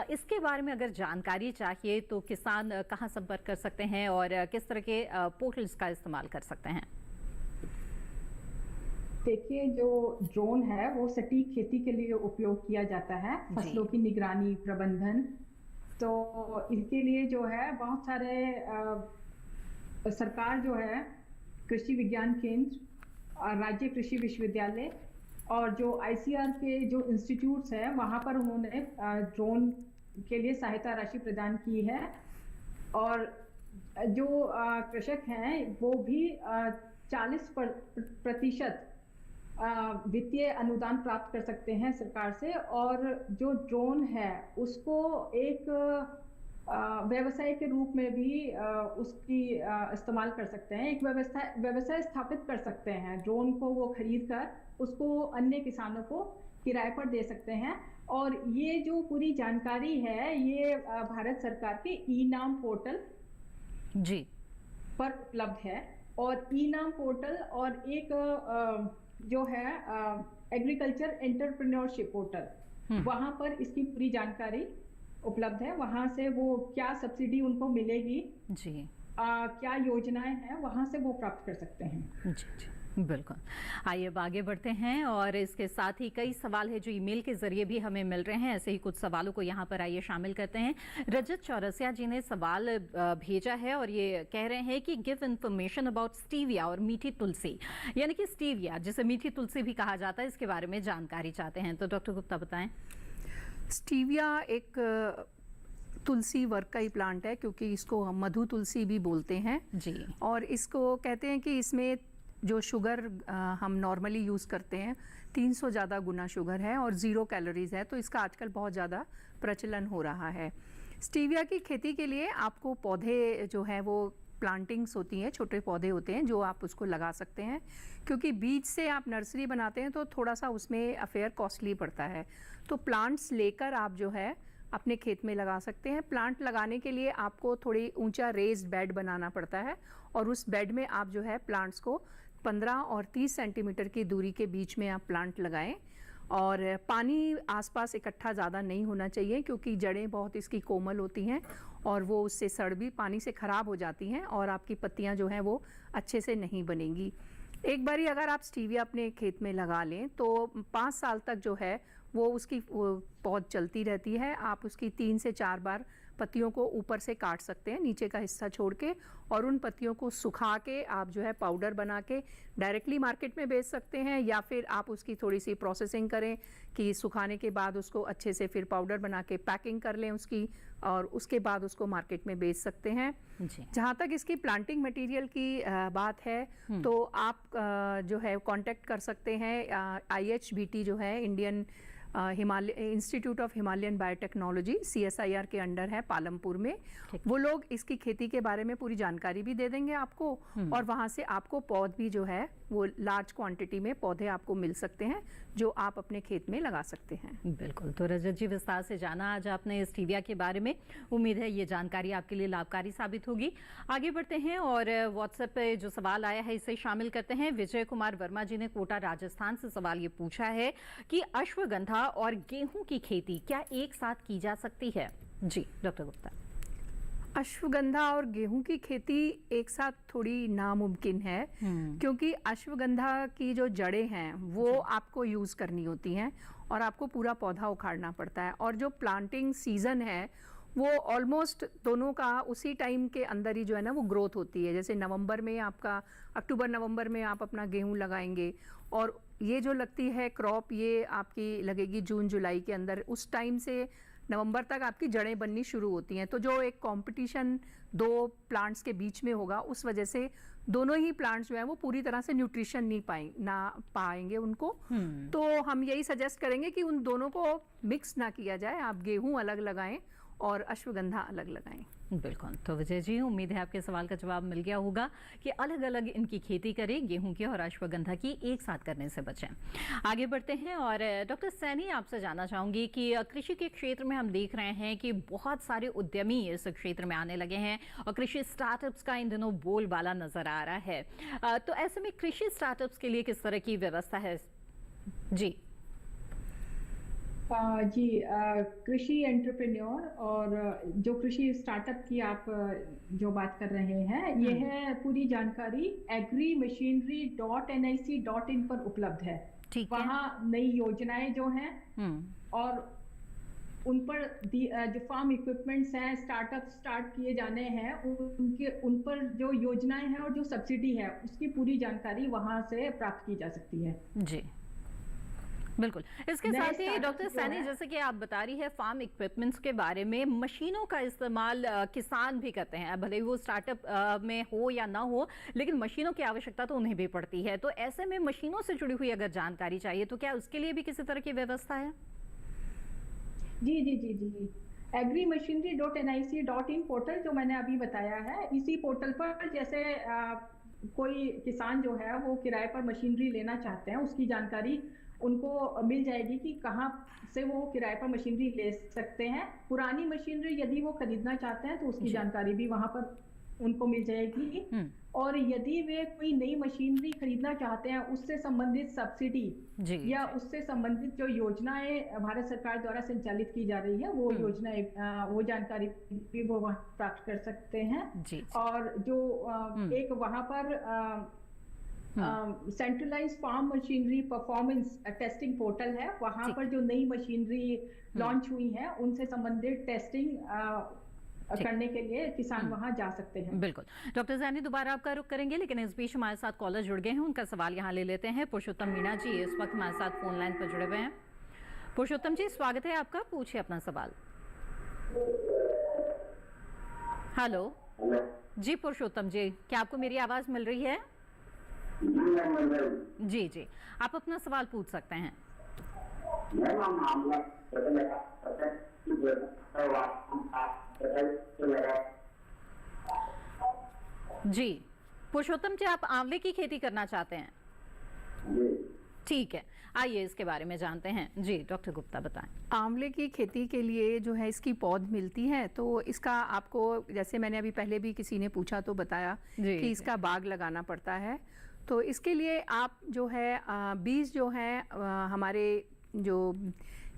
इसके बारे में अगर जानकारी चाहिए तो किसान कहाँ संपर्क कर सकते हैं और किस तरह के पोर्टल्स का इस्तेमाल कर सकते हैं? देखिए, जो ड्रोन है वो सटीक खेती के लिए उपयोग किया जाता है, फसलों की निगरानी प्रबंधन। तो इसके लिए जो है बहुत सारे सरकार जो है कृषि विज्ञान केंद्र, राज्य कृषि विश्वविद्यालय और जो ICAR के जो इंस्टीट्यूट्स हैं वहाँ पर उन्होंने ड्रोन के लिए सहायता राशि प्रदान की है। और जो कृषक हैं वो भी 40% वित्तीय अनुदान प्राप्त कर सकते हैं सरकार से। और जो ड्रोन है उसको एक व्यवसाय के रूप में भी उसकी इस्तेमाल कर सकते हैं, एक व्यवसाय स्थापित कर सकते हैं। ड्रोन को वो खरीद कर उसको अन्य किसानों को किराए पर दे सकते हैं। और ये जो पूरी जानकारी है ये भारत सरकार के ई-नाम पोर्टल जी पर उपलब्ध है। और ई-नाम पोर्टल और एक जो है एग्रीकल्चर एंटरप्रेन्योरशिप पोर्टल, वहां पर इसकी पूरी जानकारी उपलब्ध है। वहां से वो क्या सब्सिडी उनको मिलेगी जी, क्या योजनाएं हैं, वहां से वो प्राप्त कर सकते हैं। जी बिल्कुल। आइए अब आगे बढ़ते हैं और इसके साथ ही कई सवाल है जो ईमेल के जरिए भी हमें मिल रहे हैं। ऐसे ही कुछ सवालों को यहाँ पर आइए शामिल करते हैं। रजत चौरसिया जी ने सवाल भेजा है और ये कह रहे हैं कि गिव इन्फॉर्मेशन अबाउट स्टीविया और मीठी तुलसी, यानी कि स्टीविया जिसे मीठी तुलसी भी कहा जाता है, इसके बारे में जानकारी चाहते हैं। तो डॉक्टर गुप्ता बताएं। स्टीविया एक तुलसी वर्ग का ही प्लांट है, क्योंकि इसको हम मधु तुलसी भी बोलते हैं जी। और इसको कहते हैं कि इसमें जो शुगर हम नॉर्मली यूज़ करते हैं 300 ज़्यादा गुना शुगर है और 0 कैलोरीज है, तो इसका आजकल बहुत ज़्यादा प्रचलन हो रहा है। स्टीविया की खेती के लिए आपको पौधे जो है वो प्लांटिंग्स होती हैं, छोटे पौधे होते हैं जो आप उसको लगा सकते हैं, क्योंकि बीज से आप नर्सरी बनाते हैं तो थोड़ा सा उसमें अफेयर कॉस्टली पड़ता है। तो प्लांट्स लेकर आप जो है अपने खेत में लगा सकते हैं। प्लांट लगाने के लिए आपको थोड़ी ऊंचा रेज्ड बेड बनाना पड़ता है और उस बेड में आप जो है प्लांट्स को 15 और 30 सेंटीमीटर की दूरी के बीच में आप प्लांट लगाएं। और पानी आसपास इकट्ठा ज़्यादा नहीं होना चाहिए, क्योंकि जड़ें बहुत इसकी कोमल होती हैं और वो उससे सड़ भी पानी से ख़राब हो जाती हैं और आपकी पत्तियां जो हैं वो अच्छे से नहीं बनेंगी। एक बारी अगर आप स्टीविया अपने खेत में लगा लें तो 5 साल तक जो है वो उसकी पौध चलती रहती है। आप उसकी 3 से 4 बार पत्तियों को ऊपर से काट सकते हैं, नीचे का हिस्सा छोड़ के, और उन पत्तियों को सुखा के आप जो है पाउडर बना के डायरेक्टली मार्केट में बेच सकते हैं, या फिर आप उसकी थोड़ी सी प्रोसेसिंग करें कि सुखाने के बाद उसको अच्छे से फिर पाउडर बना के पैकिंग कर लें उसकी, और उसके बाद उसको मार्केट में बेच सकते हैं। जहाँ तक इसकी प्लांटिंग मटेरियल की बात है तो आप जो है कांटेक्ट कर सकते हैं IHBT जो है Indian institute of Himalayan biotechnology, CSIR के अंडर है पालमपुर में। वो लोग इसकी खेती के बारे में पूरी जानकारी भी दे देंगे आपको, और वहाँ से आपको पौध भी जो है वो लार्ज क्वांटिटी में पौधे आपको मिल सकते हैं जो आप अपने खेत में लगा सकते हैं। बिल्कुल। तो रजत जी, विस्तार से जाना आज आपने स्टीविया के बारे में। उम्मीद है ये जानकारी आपके लिए लाभकारी साबित होगी। आगे बढ़ते हैं और व्हाट्सएप पे जो सवाल आया है इसे शामिल करते हैं। विजय कुमार वर्मा जी ने कोटा राजस्थान से सवाल ये पूछा है कि अश्वगंधा और गेहूं की खेती क्या एक साथ की जा सकती है? जी डॉक्टर गुप्ता। अश्वगंधा और गेहूं की खेती एक साथ थोड़ी नामुमकिन है, क्योंकि अश्वगंधा की जो जड़ें हैं वो आपको यूज़ करनी होती हैं और आपको पूरा पौधा उखाड़ना पड़ता है, और जो प्लांटिंग सीजन है वो ऑलमोस्ट दोनों का उसी टाइम के अंदर ही जो है ना वो ग्रोथ होती है। जैसे नवंबर में आपका, अक्टूबर नवंबर में आप अपना गेहूं लगाएंगे, और ये जो लगती है क्रॉप ये आपकी लगेगी जून जुलाई के अंदर। उस टाइम से नवंबर तक आपकी जड़ें बननी शुरू होती हैं। तो जो एक कंपटीशन 2 प्लांट्स के बीच में होगा, उस वजह से दोनों ही प्लांट्स जो हैं वो पूरी तरह से न्यूट्रिशन नहीं पाएंगे उनको। तो हम यही सजेस्ट करेंगे कि उन दोनों को मिक्स ना किया जाए, आप गेहूं अलग लगाएं और अश्वगंधा अलग लगाएं। बिल्कुल। तो विजय जी, उम्मीद है आपके सवाल का जवाब मिल गया होगा कि अलग अलग इनकी खेती करें, गेहूं की और अश्वगंधा की एक साथ करने से बचें। आगे बढ़ते हैं और डॉक्टर सैनी, आपसे जानना चाहूंगी कि कृषि के क्षेत्र में हम देख रहे हैं कि बहुत सारे उद्यमी इस क्षेत्र में आने लगे हैं और कृषि स्टार्टअप्स का इन दिनों बोलबाला नजर आ रहा है। तो ऐसे में कृषि स्टार्टअप्स के लिए किस तरह की व्यवस्था है? जी कृषि एंटरप्रेन्योर और जो कृषि स्टार्टअप की आप जो बात कर रहे हैं, ये है पूरी जानकारी agrimachinery.nic.in पर उपलब्ध है। वहाँ नई योजनाएं जो हैं और उन पर जो फार्म इक्विपमेंट्स हैं, स्टार्टअप स्टार्ट किए जाने हैं, उन पर जो योजनाएं हैं और जो सब्सिडी है, उसकी पूरी जानकारी वहाँ से प्राप्त की जा सकती है। जी बिल्कुल। इसके साथ ही डॉक्टर सैनी, जैसे कि आप बता रही है फार्म इक्विपमेंट्स के बारे में, मशीनों का इस्तेमाल किसान भी करते हैं, भले वो स्टार्टअप में हो या ना हो, लेकिन मशीनों की आवश्यकता तो उन्हें भी पड़ती है। तो ऐसे में मशीनों से जुड़ी हुई अगर जानकारी चाहिए तो क्या उसके लिए भी किसी तरह की व्यवस्था है? जी जी जी जी agrimachinery.nic.in पोर्टल जो मैंने अभी बताया है, इसी पोर्टल पर जैसे कोई किसान जो है वो किराए पर मशीनरी लेना चाहते हैं, उसकी जानकारी उनको मिल जाएगी कि कहाँ से वो किराए पर मशीनरी ले सकते हैं। पुरानी मशीनरी यदि वो खरीदना चाहते हैं तो उसकी जानकारी भी वहाँ पर उनको मिल जाएगी। और यदि वे कोई नई मशीनरी खरीदना चाहते हैं, उससे संबंधित सब्सिडी या उससे संबंधित जो योजनाएं भारत सरकार द्वारा संचालित की जा रही है, वो योजनाएं, वो जानकारी भी वो वहाँ प्राप्त कर सकते हैं। और जो एक वहाँ पर centralise farm machinery performance testing portal है, वहाँ पर जो नई मशीनरी लॉन्च हुई है उनसे संबंधित टेस्टिंग करने के लिए किसान वहां जा सकते हैं। बिल्कुल। डॉक्टर सैनी, दोबारा आपका रुख करेंगे, लेकिन इस बीच हमारे साथ कॉलर जुड़ गए हैं, उनका सवाल यहाँ ले लेते हैं। पुरुषोत्तम मीणा जी इस वक्त हमारे साथ फोन लाइन पर जुड़े हुए हैं। पुरुषोत्तम जी, स्वागत है आपका, पूछिए अपना सवाल। हेलो जी पुरुषोत्तम जी, क्या आपको मेरी आवाज मिल रही है? जी जी, आप अपना सवाल पूछ सकते हैं। जी पुरुषोत्तम जी, आप आंवले की खेती करना चाहते हैं? ठीक है, आइए इसके बारे में जानते हैं। जी डॉक्टर गुप्ता बताएं। आंवले की खेती के लिए जो है इसकी पौध मिलती है, तो इसका आपको, जैसे मैंने अभी पहले भी किसी ने पूछा तो बताया कि इसका बाग लगाना पड़ता है। तो इसके लिए आप जो है बीज जो है हमारे जो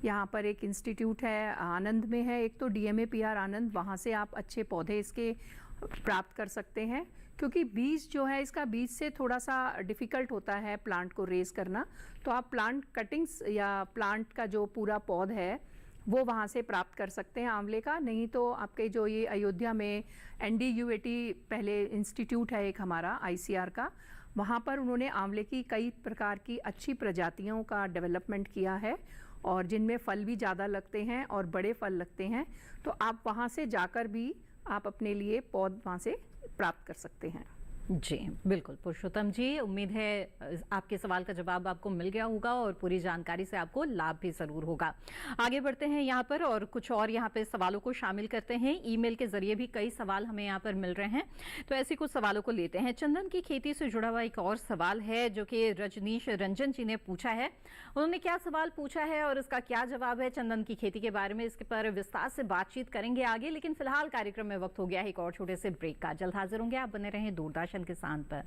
यहाँ पर एक इंस्टीट्यूट है आनंद में है, एक तो DMAPR आनंद, वहाँ से आप अच्छे पौधे इसके प्राप्त कर सकते हैं। क्योंकि बीज जो है इसका बीज से थोड़ा सा डिफ़िकल्ट होता है प्लांट को रेज करना, तो आप प्लांट कटिंग्स या प्लांट का जो पूरा पौध है वो वहाँ से प्राप्त कर सकते हैं आंवले का। नहीं तो आपके जो ये अयोध्या में NDUAT पहले इंस्टीट्यूट है एक हमारा ICR का, वहाँ पर उन्होंने आंवले की कई प्रकार की अच्छी प्रजातियों का डेवलपमेंट किया है और जिनमें फल भी ज़्यादा लगते हैं और बड़े फल लगते हैं। तो आप वहाँ से जाकर भी आप अपने लिए पौध वहाँ से प्राप्त कर सकते हैं। जी बिल्कुल पुरुषोत्तम जी, उम्मीद है आपके सवाल का जवाब आपको मिल गया होगा और पूरी जानकारी से आपको लाभ भी जरूर होगा। आगे बढ़ते हैं यहाँ पर और कुछ और यहाँ पे सवालों को शामिल करते हैं। ईमेल के जरिए भी कई सवाल हमें यहाँ पर मिल रहे हैं, तो ऐसे कुछ सवालों को लेते हैं। चंदन की खेती से जुड़ा हुआ एक और सवाल है जो कि रजनीश रंजन जी ने पूछा है। उन्होंने क्या सवाल पूछा है और इसका क्या जवाब है चंदन की खेती के बारे में, इसके पर विस्तार से बातचीत करेंगे आगे, लेकिन फिलहाल कार्यक्रम में वक्त हो गया है एक और छोटे से ब्रेक का। जल्द हाजिर होंगे, आप बने रहें दूरदर्शन किसान पर।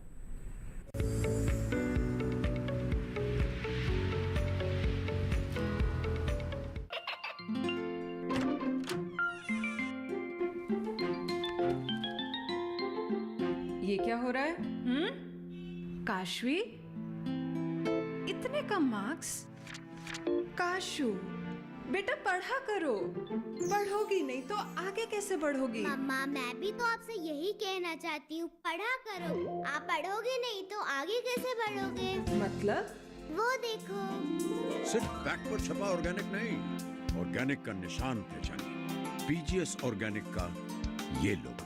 ये क्या हो रहा है? काशवी, इतने कम मार्क्स? काशू बेटा पढ़ा करो, पढ़ोगी नहीं तो आगे कैसे बढ़ोगी? मम्मा मैं भी तो आपसे यही कहना चाहती हूँ, पढ़ा करो। आप पढ़ोगे नहीं तो आगे कैसे बढ़ोगे? मतलब? वो देखो। सिर्फ बैक पर छपा ऑर्गेनिक नहीं, ऑर्गेनिक का निशान पहचानिए। PGS ऑर्गेनिक का ये लोगो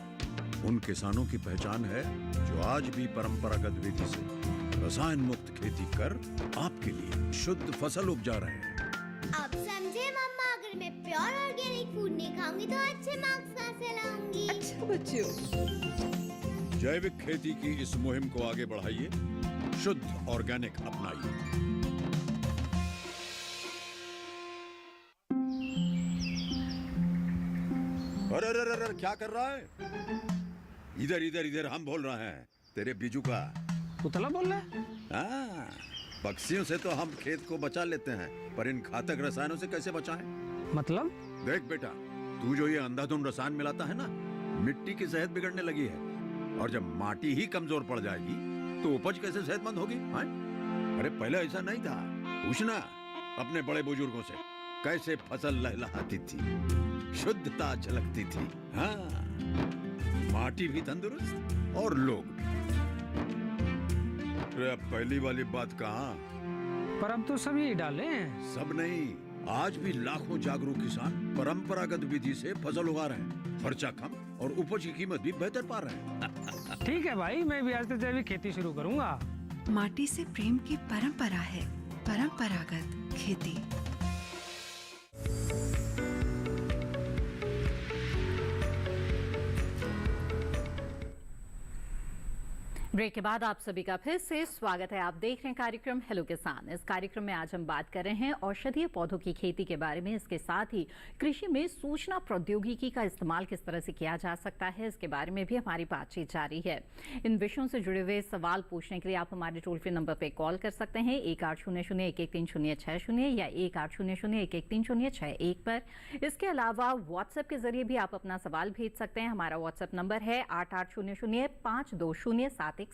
उन किसानों की पहचान है जो आज भी परंपरागत विधि से रसायन मुक्त खेती कर आपके लिए शुद्ध फसल उपजा रहे हैं। अब समझे मम्मा, अगर मैं प्योर ऑर्गेनिक फूड नहीं खाऊंगी तो अच्छे मार्क्स कहाँ से लाऊंगी? अच्छा बच्चों, जैविक खेती की इस मुहिम को आगे बढ़ाइए, शुद्ध ऑर्गेनिक अपनाइए। अरे अरे अरे अरे, क्या कर रहा है? इधर इधर इधर, हम बोल रहे हैं तेरे बीजू का। पुतला बोल रहा है? हाँ, पक्षियों से तो हम खेत को बचा लेते हैं, पर इन घातक रसायनों से कैसे बचाएं? मतलब? देख बेटा, तू जो ये अंधाधुंध रसायन मिलाता है ना, मिट्टी की सेहत बिगड़ने लगी है। और जब माटी ही कमजोर पड़ जाएगी तो उपज कैसे सेहतमंद होगी? हाँ? अरे पहले ऐसा नहीं था। पूछना अपने बड़े बुजुर्गों से, कैसे फसल लहलहाती थी, शुद्धता झलकती थी। हाँ, माटी भी तंदुरुस्त और लोग भी। अरे अब पहली वाली बात कहाँ? पर अब तो सब यही डाले हैं। सब नहीं, आज भी लाखों जागरूक किसान परंपरागत विधि से फसल उगा रहे हैं। खर्चा कम और उपज की कीमत भी बेहतर पा रहे हैं। ठीक है भाई, मैं भी आज से जैविक खेती शुरू करूंगा। माटी से प्रेम की परंपरा है परंपरागत खेती। ब्रेक के बाद आप सभी का फिर से स्वागत है। आप देख रहे हैं कार्यक्रम हेलो किसान। इस कार्यक्रम में आज हम बात कर रहे हैं औषधीय पौधों की खेती के बारे में। इसके साथ ही कृषि में सूचना प्रौद्योगिकी का इस्तेमाल किस तरह से किया जा सकता है, इसके बारे में भी हमारी बातचीत जारी है। इन विषयों से जुड़े हुए सवाल पूछने के लिए आप हमारे टोल फ्री नंबर पर कॉल कर सकते हैं 1800-113060 या 1800-113061 पर। इसके अलावा व्हाट्सएप के जरिए भी आप अपना सवाल भेज सकते हैं। हमारा व्हाट्सएप नंबर है 8800-520-717।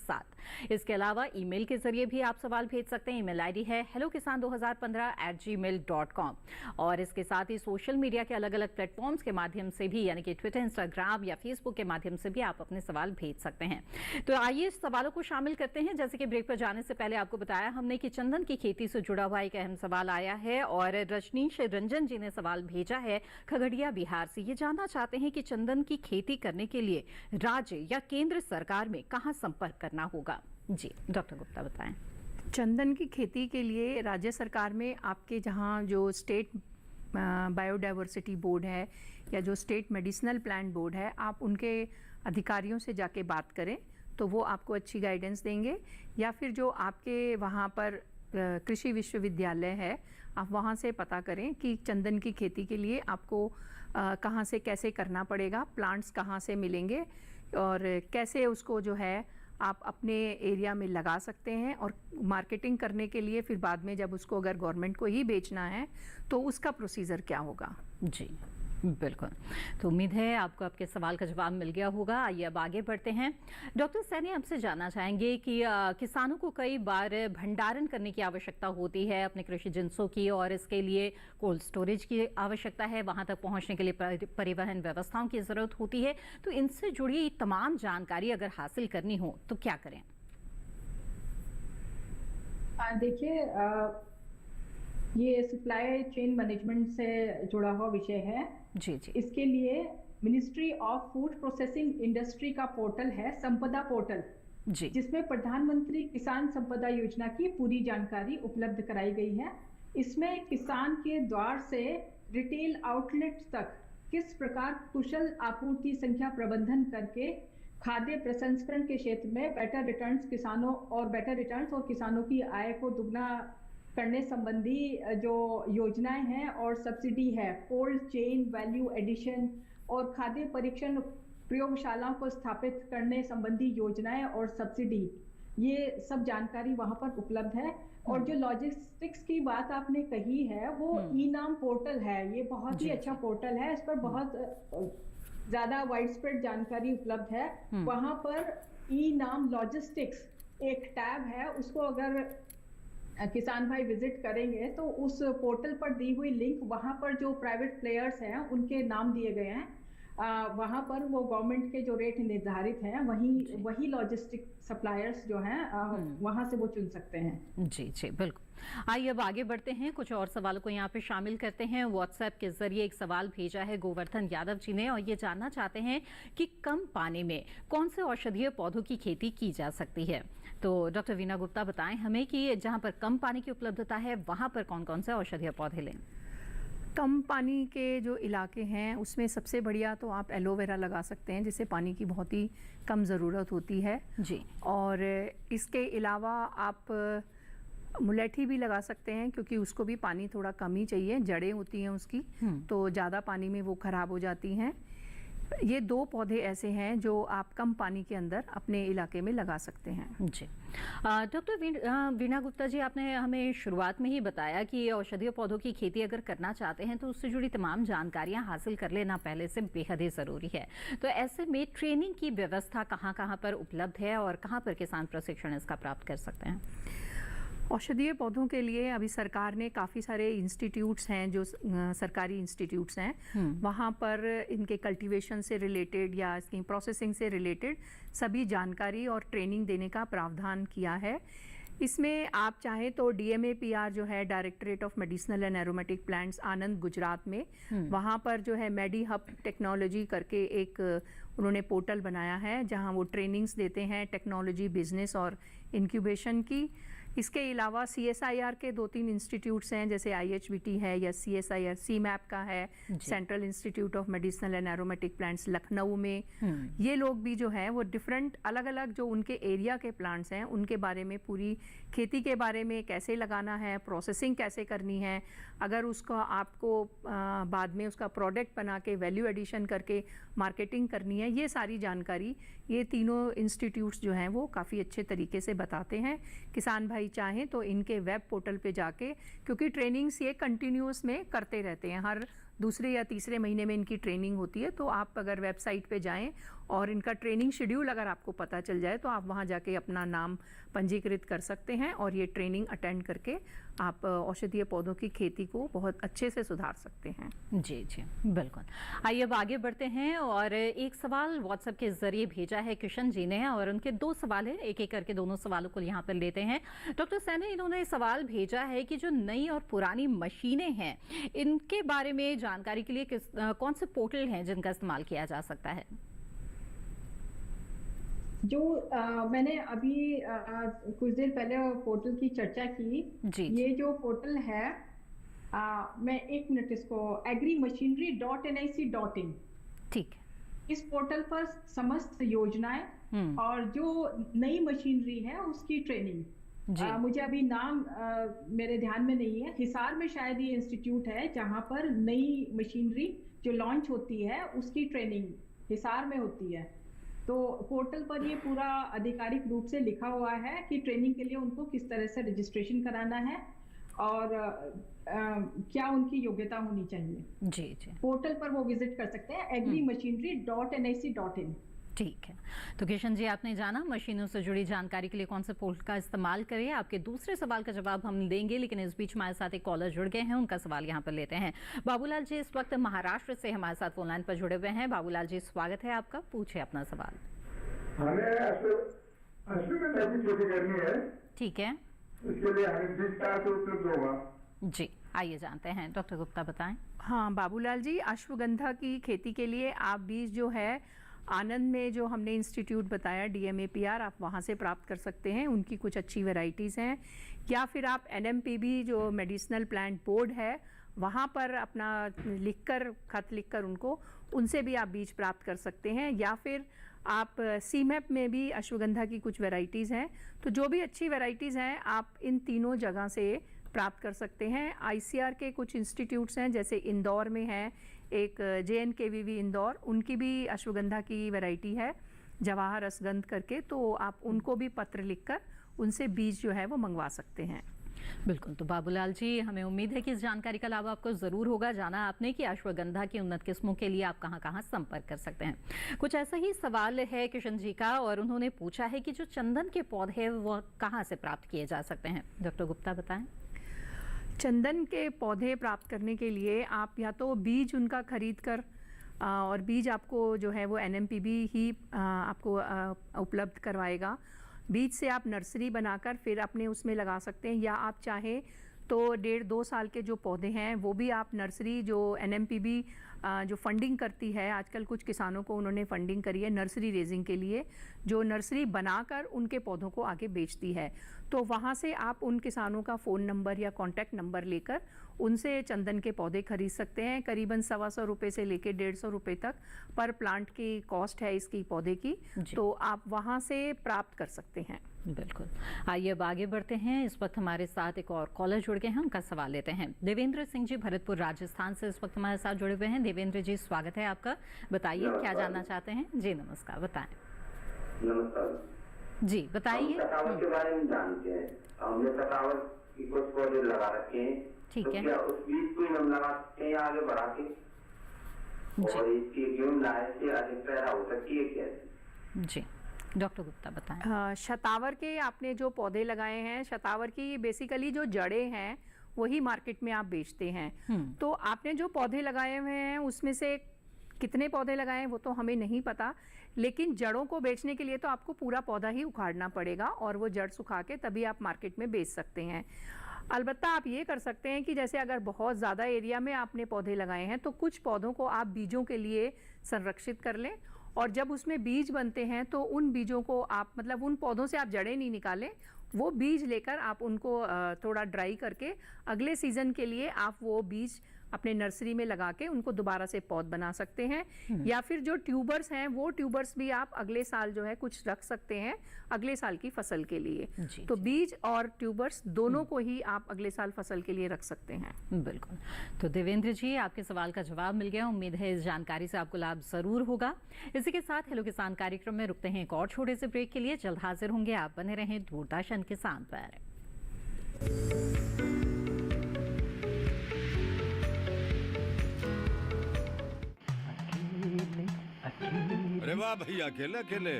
इसके अलावा ईमेल के जरिए भी आप सवाल भेज सकते हैं। ईमेल आईडी है hellokisan2015@gmail.com। और इसके साथ ही सोशल मीडिया के अलग अलग प्लेटफॉर्म्स के माध्यम से भी, यानी कि ट्विटर, इंस्टाग्राम या फेसबुक के माध्यम से भी आप अपने सवाल भेज सकते हैं। तो आइए सवालों को शामिल करते हैं। जैसे कि ब्रेक पर जाने से पहले आपको बताया हमने कि चंदन की खेती से जुड़ा हुआ एक अहम सवाल आया है और रजनीश रंजन जी ने सवाल भेजा है खगड़िया, बिहार से। ये जानना चाहते हैं कि चंदन की खेती करने के लिए राज्य या केंद्र सरकार में कहां संपर्क करना होगा। जी डॉक्टर गुप्ता बताएं। चंदन की खेती के लिए राज्य सरकार में आपके जहाँ जो स्टेट बायोडाइवर्सिटी बोर्ड है या जो स्टेट मेडिसिनल प्लांट बोर्ड है, आप उनके अधिकारियों से जाके बात करें तो वो आपको अच्छी गाइडेंस देंगे। या फिर जो आपके वहाँ पर कृषि विश्वविद्यालय है, आप वहाँ से पता करें कि चंदन की खेती के लिए आपको कहाँ से कैसे करना पड़ेगा, प्लांट्स कहाँ से मिलेंगे और कैसे उसको जो है आप अपने एरिया में लगा सकते हैं। और मार्केटिंग करने के लिए फिर बाद में जब उसको अगर गवर्नमेंट को ही बेचना है तो उसका प्रोसीजर क्या होगा। जी बिल्कुल, तो उम्मीद है आपको आपके सवाल का जवाब मिल गया होगा। आइए अब आगे बढ़ते हैं। डॉक्टर सैनी, आपसे जानना चाहेंगे कि किसानों को कई बार भंडारण करने की आवश्यकता होती है अपने कृषि जिनसों की, और इसके लिए कोल्ड स्टोरेज की आवश्यकता है, वहां तक पहुंचने के लिए परिवहन व्यवस्थाओं की जरूरत होती है। तो इनसे जुड़ी तमाम जानकारी अगर हासिल करनी हो तो क्या करें? देखिए, ये सप्लाई चेन मैनेजमेंट से जुड़ा हुआ विषय है। जी जी। इसके लिए ministry of food processing industry का पोर्टल है संपदा पोर्टल, जी, जिसमें प्रधानमंत्री किसान संपदा योजना की पूरी जानकारी उपलब्ध कराई गई है। इसमें किसान के द्वार से रिटेल आउटलेट्स तक किस प्रकार कुशल आपूर्ति संख्या प्रबंधन करके खाद्य प्रसंस्करण के क्षेत्र में बेटर रिटर्न्स और किसानों की आय को दुगना करने संबंधी जो योजनाएं हैं और सब्सिडी है, कोल्ड चेन वैल्यू एडिशन और खाद्य परीक्षण प्रयोगशालाओं को स्थापित करने संबंधी योजनाएं और सब्सिडी, ये सब जानकारी वहां पर उपलब्ध है। और जो लॉजिस्टिक्स की बात आपने कही है, वो ई नाम पोर्टल है। ये बहुत ही अच्छा पोर्टल है। इस पर बहुत ज्यादा वाइड स्प्रेड जानकारी उपलब्ध है। वहां पर ई नाम लॉजिस्टिक्स एक टैब है, उसको अगर किसान भाई विजिट करेंगे तो उस पोर्टल पर दी हुई लिंक, वहां पर जो प्राइवेट प्लेयर्स हैं उनके नाम दिए गए हैं। वहां पर वो गवर्नमेंट के जो रेट निर्धारित हैं वही लॉजिस्टिक सप्लायर्स जो हैं वहां से वो चुन सकते हैं। जी जी बिल्कुल। आइए अब आगे बढ़ते हैं, कुछ और सवालों को यहाँ पे शामिल करते हैं। व्हाट्सएप के जरिए एक सवाल भेजा है गोवर्धन यादव जी ने, और ये जानना चाहते हैं कि कम पानी में कौन से औषधीय पौधों की खेती की जा सकती है। तो डॉक्टर वीना गुप्ता बताएं हमें कि जहाँ पर कम पानी की उपलब्धता है वहाँ पर कौन कौन से औषधीय पौधे लें। कम पानी के जो इलाके हैं उसमें सबसे बढ़िया तो आप एलोवेरा लगा सकते हैं, जिससे पानी की बहुत ही कम ज़रूरत होती है जी। और इसके अलावा आप मुलेठी भी लगा सकते हैं, क्योंकि उसको भी पानी थोड़ा कम ही चाहिए, जड़ें होती हैं उसकी, तो ज़्यादा पानी में वो ख़राब हो जाती हैं। ये 2 पौधे ऐसे हैं जो आप कम पानी के अंदर अपने इलाके में लगा सकते हैं। जी। डॉक्टर वीणा गुप्ता जी, आपने हमें शुरुआत में ही बताया कि औषधीय पौधों की खेती अगर करना चाहते हैं तो उससे जुड़ी तमाम जानकारियां हासिल कर लेना पहले से बेहद ही ज़रूरी है। तो ऐसे में ट्रेनिंग की व्यवस्था कहाँ पर उपलब्ध है और कहाँ पर किसान प्रशिक्षण इसका प्राप्त कर सकते हैं? औषधीय पौधों के लिए अभी सरकार ने काफ़ी सारे इंस्टीट्यूट्स हैं जो सरकारी इंस्टीट्यूट्स हैं, वहाँ पर इनके कल्टीवेशन से रिलेटेड या इसकी प्रोसेसिंग से रिलेटेड सभी जानकारी और ट्रेनिंग देने का प्रावधान किया है। इसमें आप चाहें तो DMAPR जो है, directorate of medicinal and aromatic plants, Anand Gujarat में, वहाँ पर जो है मेडी हब टेक्नोलॉजी करके एक उन्होंने पोर्टल बनाया है जहाँ वो ट्रेनिंग्स देते हैं टेक्नोलॉजी, बिजनेस और इंक्यूबेशन की। इसके अलावा CSIR के 2-3 इंस्टीट्यूट्स हैं, जैसे IHBT है या CSIR CMAP का है, central institute of medicinal and aromatic plants Lucknow में। ये लोग भी जो हैं वो डिफरेंट अलग अलग जो उनके एरिया के प्लांट्स हैं उनके बारे में, पूरी खेती के बारे में, कैसे लगाना है, प्रोसेसिंग कैसे करनी है, अगर उसका आपको बाद में उसका प्रोडक्ट बना के वैल्यू एडिशन करके मार्केटिंग करनी है, ये सारी जानकारी ये तीनों इंस्टीट्यूट्स जो हैं वो काफ़ी अच्छे तरीके से बताते हैं। किसान भाई चाहें तो इनके वेब पोर्टल पे जाके, क्योंकि ट्रेनिंग्स ये कंटिन्यूस में करते रहते हैं, हर दूसरे या तीसरे महीने में इनकी ट्रेनिंग होती है, तो आप अगर वेबसाइट पे जाएं और इनका ट्रेनिंग शेड्यूल अगर आपको पता चल जाए तो आप वहां जाके अपना नाम पंजीकृत कर सकते हैं और ये ट्रेनिंग अटेंड करके आप औषधीय पौधों की खेती को बहुत अच्छे से सुधार सकते हैं। जी जी बिल्कुल। आइए अब आगे बढ़ते हैं और एक सवाल व्हाट्सएप के जरिए भेजा है किशन जी ने और उनके 2 सवाल है, एक एक करके दोनों सवालों को यहाँ पर लेते हैं। डॉक्टर सैनी, इन्होंने सवाल भेजा है कि जो नई और पुरानी मशीनें हैं इनके बारे में जानकारी के लिए कौन से पोर्टल हैं जिनका इस्तेमाल किया जा सकता है? जो मैंने अभी कुछ देर पहले पोर्टल की चर्चा की जी। ये जो पोर्टल है मैं 1 मिनट इसको agrimachinery.nic.in, ठीक, इस पोर्टल पर समस्त योजनाएं और जो नई मशीनरी है उसकी ट्रेनिंग, मुझे अभी नाम मेरे ध्यान में नहीं है, हिसार में शायद ये इंस्टीट्यूट है जहां पर नई मशीनरी जो लॉन्च होती है उसकी ट्रेनिंग हिसार में होती है। तो पोर्टल पर ये पूरा आधिकारिक रूप से लिखा हुआ है कि ट्रेनिंग के लिए उनको किस तरह से रजिस्ट्रेशन कराना है और क्या उनकी योग्यता होनी चाहिए। जी जी, पोर्टल पर वो विजिट कर सकते हैं agrimachinery.nic.in। ठीक है, तो किशन जी आपने जाना मशीनों से जुड़ी जानकारी के लिए कौन से पोर्टल का इस्तेमाल करें। आपके दूसरे सवाल का जवाब हम देंगे, लेकिन इस बीच हमारे साथ एक कॉलर जुड़ गए हैं, उनका सवाल यहाँ पर लेते हैं। बाबूलाल जी इस वक्त महाराष्ट्र से हमारे साथ फोन लाइन पर जुड़े हुए हैं। बाबूलाल जी स्वागत है आपका, पूछे अपना सवाल। हमें अश्वगंधा की खेती करनी है, ठीक है, इसके लिए हमें बीज कहाँ से उपलब्ध होगा? जी आइए जानते हैं, डॉक्टर गुप्ता बताएं। हाँ बाबूलाल जी, अश्वगंधा की खेती के लिए आप बीज जो है आनंद में जो हमने इंस्टीट्यूट बताया DMAPR, आप वहाँ से प्राप्त कर सकते हैं, उनकी कुछ अच्छी वैरायटीज़ हैं, या फिर आप NMPB जो मेडिसिनल प्लांट बोर्ड है वहाँ पर अपना खत लिखकर उनसे भी आप बीज प्राप्त कर सकते हैं, या फिर आप CMAP में भी अश्वगंधा की कुछ वैरायटीज़ हैं। तो जो भी अच्छी वैरायटीज़ हैं आप इन तीनों जगह से प्राप्त कर सकते हैं। ICR के कुछ इंस्टीट्यूट्स हैं, जैसे इंदौर में है एक JNKVV इंदौर, उनकी भी अश्वगंधा की वैरायटी है जवाहर रसगंध करके, तो आप उनको भी पत्र लिखकर उनसे बीज जो है वो मंगवा सकते हैं। बिल्कुल, तो बाबूलाल जी हमें उम्मीद है कि इस जानकारी का लाभ आपको जरूर होगा। जाना आपने कि अश्वगंधा की उन्नत किस्मों के लिए आप कहां कहां संपर्क कर सकते हैं। कुछ ऐसा ही सवाल है किशन जी का और उन्होंने पूछा है कि जो चंदन के पौधे वो कहां से प्राप्त किए जा सकते हैं। डॉक्टर गुप्ता बताएं। चंदन के पौधे प्राप्त करने के लिए आप या तो बीज उनका खरीद कर और बीज आपको जो है वो NMPB ही आपको उपलब्ध करवाएगा। बीज से आप नर्सरी बनाकर फिर अपने उसमें लगा सकते हैं, या आप चाहें तो 1.5-2 साल के जो पौधे हैं वो भी आप नर्सरी जो NMPB जो फंडिंग करती है, आजकल कुछ किसानों को उन्होंने फंडिंग करी है नर्सरी रेजिंग के लिए, जो नर्सरी बनाकर उनके पौधों को आगे बेचती है, तो वहाँ से आप उन किसानों का फ़ोन नंबर या कॉन्टैक्ट नंबर लेकर उनसे चंदन के पौधे खरीद सकते हैं। करीबन 125 रुपये से लेके 150 रुपये तक पर प्लांट की कॉस्ट है इसकी पौधे की, तो आप वहाँ से प्राप्त कर सकते हैं। बिल्कुल। आइए अब आगे बढ़ते हैं। इस वक्त हमारे साथ एक और कॉलर जुड़ गए हैं, उनका सवाल लेते हैं। देवेंद्र सिंह जी भरतपुर राजस्थान से इस वक्त हमारे साथ जुड़े हुए हैं। देवेंद्र जी स्वागत है आपका, बताइए क्या जानना चाहते हैं। जी नमस्कार, बताएं। नमस्कार जी बताइए। शतावत के बारे में जानते हैं, हमने शतावत की कुछ पौधे लगा रखे हैं, ठीक है। क्या उस बीज को हम लगा सकते हैं आगे बढ़ा के, और इसकी गेहूं लाए से अधिक पैदा हो सकती है क्या? जी डॉक्टर गुप्ता बताएं। शतावर के आपने जो पौधे लगाए हैं, शतावर की बेसिकली जो जड़ें हैं वही मार्केट में आप बेचते हैं। तो आपने जो पौधे लगाए हुए हैं उसमें से कितने पौधे लगाए हैं वो तो हमें नहीं पता, लेकिन जड़ों को बेचने के लिए तो आपको पूरा पौधा ही उखाड़ना पड़ेगा और वो जड़ सुखा के तभी आप मार्केट में बेच सकते हैं। अलबत्ता आप ये कर सकते हैं कि जैसे अगर बहुत ज़्यादा एरिया में आपने पौधे लगाए हैं तो कुछ पौधों को आप बीजों के लिए संरक्षित कर लें, और जब उसमें बीज बनते हैं तो उन बीजों को आप मतलब उन पौधों से आप जड़ें नहीं निकालें, वो बीज लेकर आप उनको थोड़ा ड्राई करके अगले सीज़न के लिए आप वो बीज अपने नर्सरी में लगा के उनको दोबारा से पौध बना सकते हैं। या फिर जो ट्यूबर्स हैं वो ट्यूबर्स भी आप अगले साल जो है कुछ रख सकते हैं अगले साल की फसल के लिए। तो बीज और ट्यूबर्स दोनों को ही आप अगले साल फसल के लिए रख सकते हैं। बिल्कुल। तो देवेंद्र जी आपके सवाल का जवाब मिल गया, उम्मीद है इस जानकारी से आपको लाभ जरूर होगा। इसी के साथ हेलो किसान कार्यक्रम में रुकते हैं एक और छोटे से ब्रेक के लिए। जल्द हाजिर होंगे, आप बने रहें दूरदर्शन किसान पर। अरे वाह भैया, अकेले अकेले।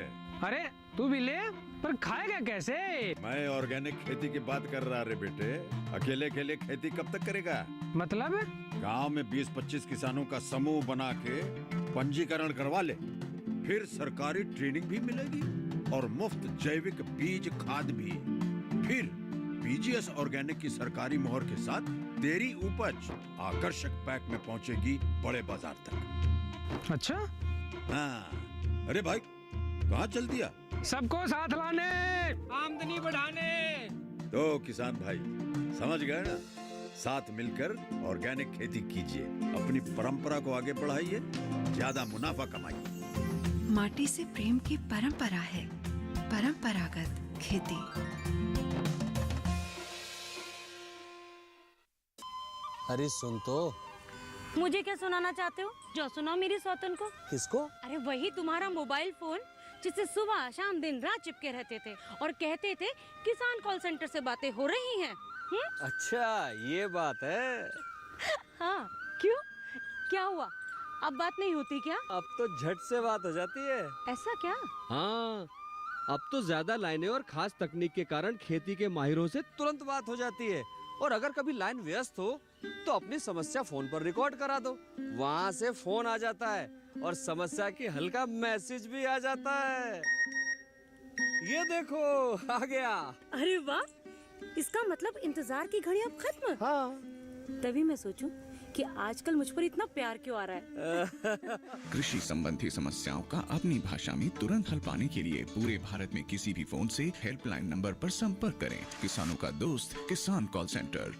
अरे तू भी ले, पर खाएगा कैसे? मैं ऑर्गेनिक खेती की बात कर रहा रे बेटे। अकेले अकेले खेती कब तक करेगा? मतलब गांव में 20-25 किसानों का समूह बना के पंजीकरण करवा ले, फिर सरकारी ट्रेनिंग भी मिलेगी और मुफ्त जैविक बीज खाद भी। फिर पीजीएस ऑर्गेनिक की सरकारी मोहर के साथ तेरी उपज आकर्षक पैक में पहुंचेगी बड़े बाजार तक। अच्छा? हाँ। अरे भाई कहाँ चल दिया? सबको साथ लाने, आमदनी बढ़ाने। तो किसान भाई समझ गए ना, साथ मिलकर ऑर्गेनिक खेती कीजिए, अपनी परंपरा को आगे बढ़ाइए, ज्यादा मुनाफा कमाइए। माटी से प्रेम की परंपरा है, परंपरागत खेती। अरे सुन तो। मुझे क्या सुनाना चाहते हो? जो सुनाओ मेरी सौतन को। किसको? अरे वही तुम्हारा मोबाइल फोन जिससे सुबह शाम दिन रात चिपके रहते थे और कहते थे किसान कॉल सेंटर से बातें हो रही हैं। अच्छा ये बात है। हाँ क्यों, क्या हुआ? अब बात नहीं होती क्या? अब तो झट से बात हो जाती है। ऐसा क्या? हाँ, अब तो ज्यादा लाइनें और खास तकनीक के कारण खेती के माहिरों से तुरंत बात हो जाती है। और अगर कभी लाइन व्यस्त हो तो अपनी समस्या फोन पर रिकॉर्ड करा दो, वहाँ से फोन आ जाता है और समस्या की हल का मैसेज भी आ जाता है। ये देखो आ गया। अरे वाह, इसका मतलब इंतजार की घड़ी अब खत्म। हाँ। तभी मैं सोचूं कि आजकल मुझ पर इतना प्यार क्यों आ रहा है। कृषि संबंधी समस्याओं का अपनी भाषा में तुरंत हल पाने के लिए पूरे भारत में किसी भी फोन से हेल्पलाइन नंबर पर संपर्क करें। किसानों का दोस्त किसान कॉल सेंटर।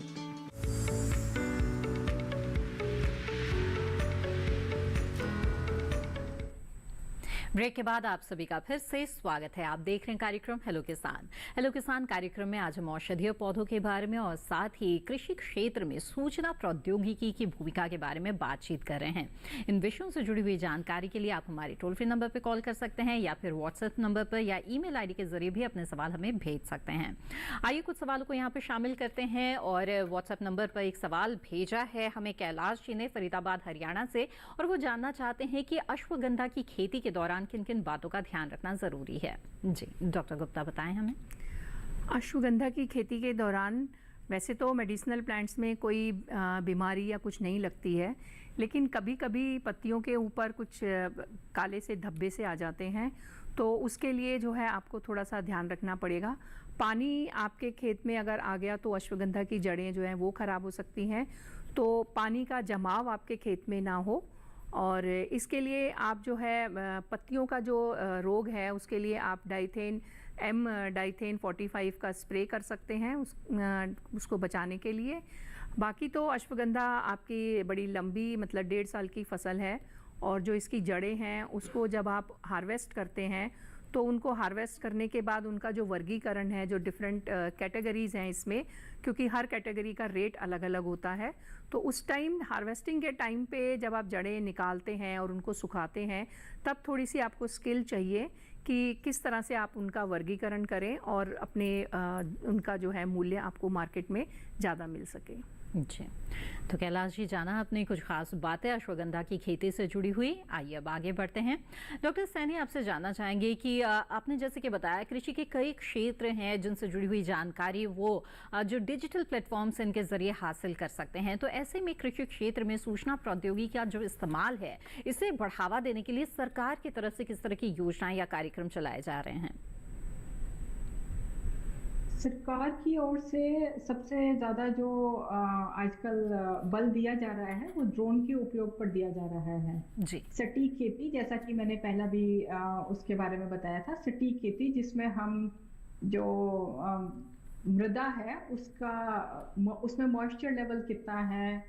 ब्रेक के बाद आप सभी का फिर से स्वागत है। आप देख रहे हैं कार्यक्रम हेलो किसान। हेलो किसान कार्यक्रम में आज हम औषधीय पौधों के बारे में और साथ ही कृषि क्षेत्र में सूचना प्रौद्योगिकी की भूमिका के बारे में बातचीत कर रहे हैं। इन विषयों से जुड़ी हुई जानकारी के लिए आप हमारे टोल फ्री नंबर पर कॉल कर सकते हैं या फिर व्हाट्सएप नंबर पर या ईमेल आईडी के जरिए भी अपने सवाल हमें भेज सकते हैं। आइए कुछ सवालों को यहाँ पर शामिल करते हैं। और व्हाट्सएप नंबर पर एक सवाल भेजा है हमें कैलाश जी ने फरीदाबाद हरियाणा से, और वो जानना चाहते हैं कि अश्वगंधा की खेती के दौरान किन किन बातों का ध्यान रखना जरूरी है। जी डॉक्टर गुप्ता बताएं हमें। अश्वगंधा की खेती के दौरान वैसे तो मेडिसिनल प्लांट्स में कोई बीमारी या कुछ नहीं लगती है, लेकिन कभी कभी पत्तियों के ऊपर कुछ काले से धब्बे से आ जाते हैं, तो उसके लिए जो है आपको थोड़ा सा ध्यान रखना पड़ेगा। पानी आपके खेत में अगर आ गया तो अश्वगंधा की जड़ें जो हैं वो ख़राब हो सकती हैं, तो पानी का जमाव आपके खेत में ना हो। और इसके लिए आप जो है पत्तियों का जो रोग है उसके लिए आप डाइथेन 45 का स्प्रे कर सकते हैं उसको बचाने के लिए। बाकी तो अश्वगंधा आपकी बड़ी लंबी मतलब 1.5 साल की फसल है, और जो इसकी जड़ें हैं उसको जब आप हार्वेस्ट करते हैं तो उनको हार्वेस्ट करने के बाद उनका जो वर्गीकरण है, जो डिफरेंट कैटेगरीज़ हैं इसमें, क्योंकि हर कैटेगरी का रेट अलग अलग होता है, तो उस टाइम हार्वेस्टिंग के टाइम पे जब आप जड़ें निकालते हैं और उनको सुखाते हैं तब थोड़ी सी आपको स्किल चाहिए कि किस तरह से आप उनका वर्गीकरण करें और अपने उनका जो है मूल्य आपको मार्केट में ज़्यादा मिल सके। जी, तो कैलाश जी, जाना आपने कुछ खास बातें अश्वगंधा की खेती से जुड़ी हुई। आइए अब आगे बढ़ते हैं। डॉक्टर सैनी, आपसे जानना चाहेंगे कि आपने जैसे कि बताया कृषि के कई क्षेत्र हैं जिनसे जुड़ी हुई जानकारी वो जो डिजिटल प्लेटफॉर्म्स इनके जरिए हासिल कर सकते हैं, तो ऐसे में कृषि क्षेत्र में सूचना प्रौद्योगिकी का जो इस्तेमाल है इसे बढ़ावा देने के लिए सरकार की तरफ से किस तरह की योजनाएं या कार्यक्रम चलाए जा रहे हैं? सरकार की ओर से सबसे ज़्यादा जो आजकल बल दिया जा रहा है वो ड्रोन के उपयोग पर दिया जा रहा है जी। सटीक खेती, जैसा कि मैंने पहला भी उसके बारे में बताया था, सटीक खेती जिसमें हम जो मृदा है उसमें मॉइस्चर लेवल कितना है,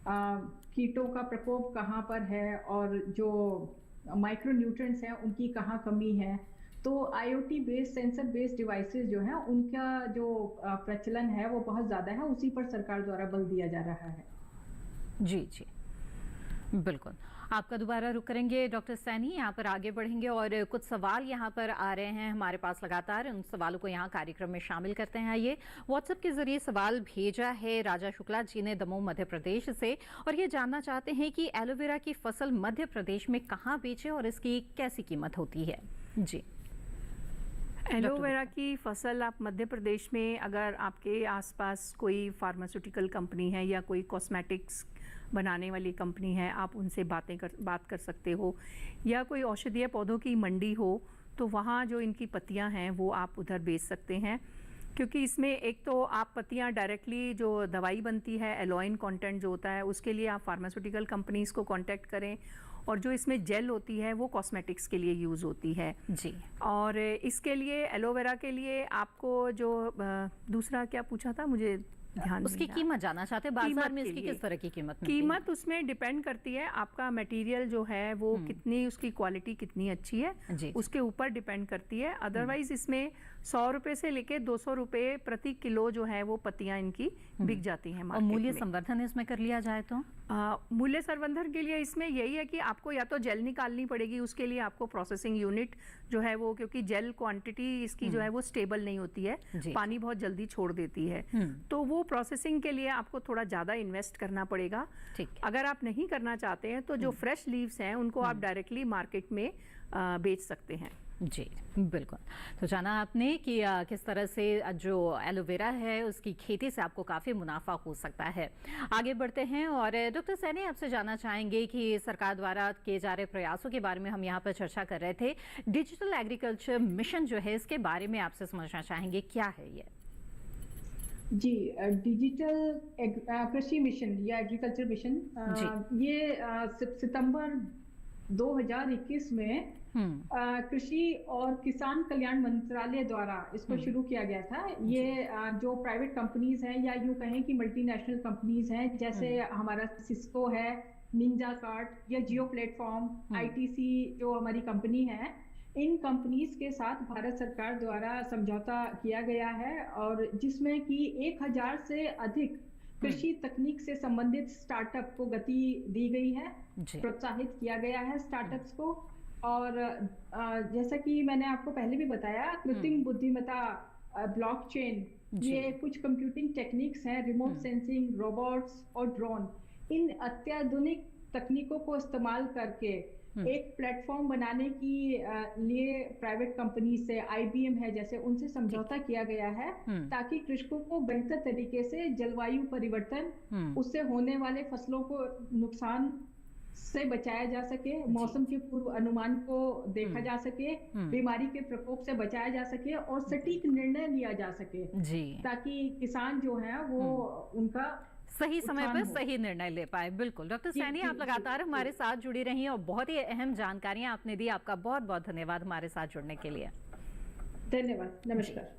कीटों का प्रकोप कहाँ पर है और जो माइक्रो न्यूट्रिएंट्स हैं उनकी कहाँ कमी है, तो IoT based sensor based devices जो हैं उनका जो प्रचलन है वो बहुत ज़्यादा है, उसी पर सरकार द्वारा बल दिया जा रहा है। जी जी, बिल्कुल। आपका दोबारा रुक करेंगे डॉक्टर सैनी, यहाँ पर आगे बढ़ेंगे और कुछ सवाल यहाँ पर आ रहे हैं हमारे पास लगातार, उन सवालों को यहाँ कार्यक्रम में शामिल करते हैं। ये व्हाट्सएप के जरिए सवाल भेजा है राजा शुक्ला जी ने दमोह मध्य प्रदेश से, और ये जानना चाहते हैं कि एलोवेरा की फसल मध्य प्रदेश में कहाँ बेचे और इसकी कैसी कीमत होती है? जी, एलोवेरा की फसल आप मध्य प्रदेश में, अगर आपके आसपास कोई फार्मास्यूटिकल कंपनी है या कोई कॉस्मेटिक्स बनाने वाली कंपनी है, आप उनसे बात कर सकते हो, या कोई औषधीय पौधों की मंडी हो तो वहाँ जो इनकी पत्तियाँ हैं वो आप उधर बेच सकते हैं, क्योंकि इसमें एक तो आप पत्तियाँ डायरेक्टली जो दवाई बनती है, एलोइन कंटेंट जो होता है उसके लिए आप फार्मास्यूटिकल कंपनीज़ को कांटेक्ट करें, और जो इसमें जेल होती है वो कॉस्मेटिक्स के लिए यूज़ होती है जी। और इसके लिए एलोवेरा के लिए आपको जो दूसरा क्या पूछा था मुझे ध्यान उसकी कीमत जानना चाहते हैं, बाजार में इसकी किस तरह की कीमत उसमें डिपेंड करती है, आपका मटेरियल जो है वो कितनी, उसकी क्वालिटी कितनी अच्छी है जी। उसके ऊपर डिपेंड करती है। अदरवाइज इसमें 100 रुपए से लेके 200 रुपए प्रति किलो जो है वो पत्तियां इनकी बिक जाती हैं और मूल्य संवर्धन इसमें कर लिया जाए तो मूल्य संवर्धन के लिए इसमें यही है कि आपको या तो जेल निकालनी पड़ेगी, उसके लिए आपको प्रोसेसिंग यूनिट जो है वो, क्योंकि जेल क्वांटिटी इसकी जो है वो स्टेबल नहीं होती है, पानी बहुत जल्दी छोड़ देती है, तो वो प्रोसेसिंग के लिए आपको थोड़ा ज़्यादा इन्वेस्ट करना पड़ेगा। अगर आप नहीं करना चाहते हैं तो जो फ्रेश लीव्स हैं उनको आप डायरेक्टली मार्केट में बेच सकते हैं। जी बिल्कुल। तो जाना आपने कि किस तरह से जो एलोवेरा है उसकी खेती से आपको काफ़ी मुनाफा हो सकता है। आगे बढ़ते हैं और डॉक्टर सैनी आपसे जानना चाहेंगे कि सरकार द्वारा किए जा रहे प्रयासों के बारे में हम यहाँ पर चर्चा कर रहे थे। डिजिटल एग्रीकल्चर मिशन जो है इसके बारे में आपसे समझना चाहेंगे, क्या है ये? जी, डिजिटल कृषि मिशन या एग्रीकल्चर मिशन ये सितंबर 2021 में कृषि और किसान कल्याण मंत्रालय द्वारा इसको शुरू किया गया था। ये जो प्राइवेट कंपनीज हैं या यूं कहें कि मल्टीनेशनल कंपनीज हैं, जैसे हमारा सिस्को है, निंजा कार्ट या जियो प्लेटफॉर्म, ITC जो हमारी कंपनी है, इन कंपनीज के साथ भारत सरकार द्वारा समझौता किया गया है और जिसमें कि 1000 से अधिक कृषि तकनीक से संबंधित स्टार्टअप को गति दी गई है, प्रोत्साहित किया गया है स्टार्टअप्स को। और जैसा कि मैंने आपको पहले भी बताया, कृत्रिम बुद्धिमत्ता, ब्लॉकचेन, ये कुछ कंप्यूटिंग टेक्निक्स हैं, रिमोट सेंसिंग, रोबोट्स और ड्रोन, इन अत्याधुनिक तकनीकों को इस्तेमाल करके एक प्लेटफॉर्म बनाने की लिए प्राइवेट कंपनी से, IBM है जैसे, उनसे समझौता किया गया है ताकि कृषकों को बेहतर तरीके से जलवायु परिवर्तन, उससे होने वाले फसलों को नुकसान से बचाया जा सके, मौसम के पूर्व अनुमान को देखा जा सके, बीमारी के प्रकोप से बचाया जा सके और सटीक निर्णय लिया जा सके ताकि किसान जो है वो उनका सही समय पर सही निर्णय ले पाए। बिल्कुल डॉक्टर सैनी, आप लगातार हमारे साथ जुड़ी रही और बहुत ही अहम जानकारियां आपने दी। आपका बहुत बहुत धन्यवाद हमारे साथ जुड़ने के लिए। धन्यवाद, नमस्कार।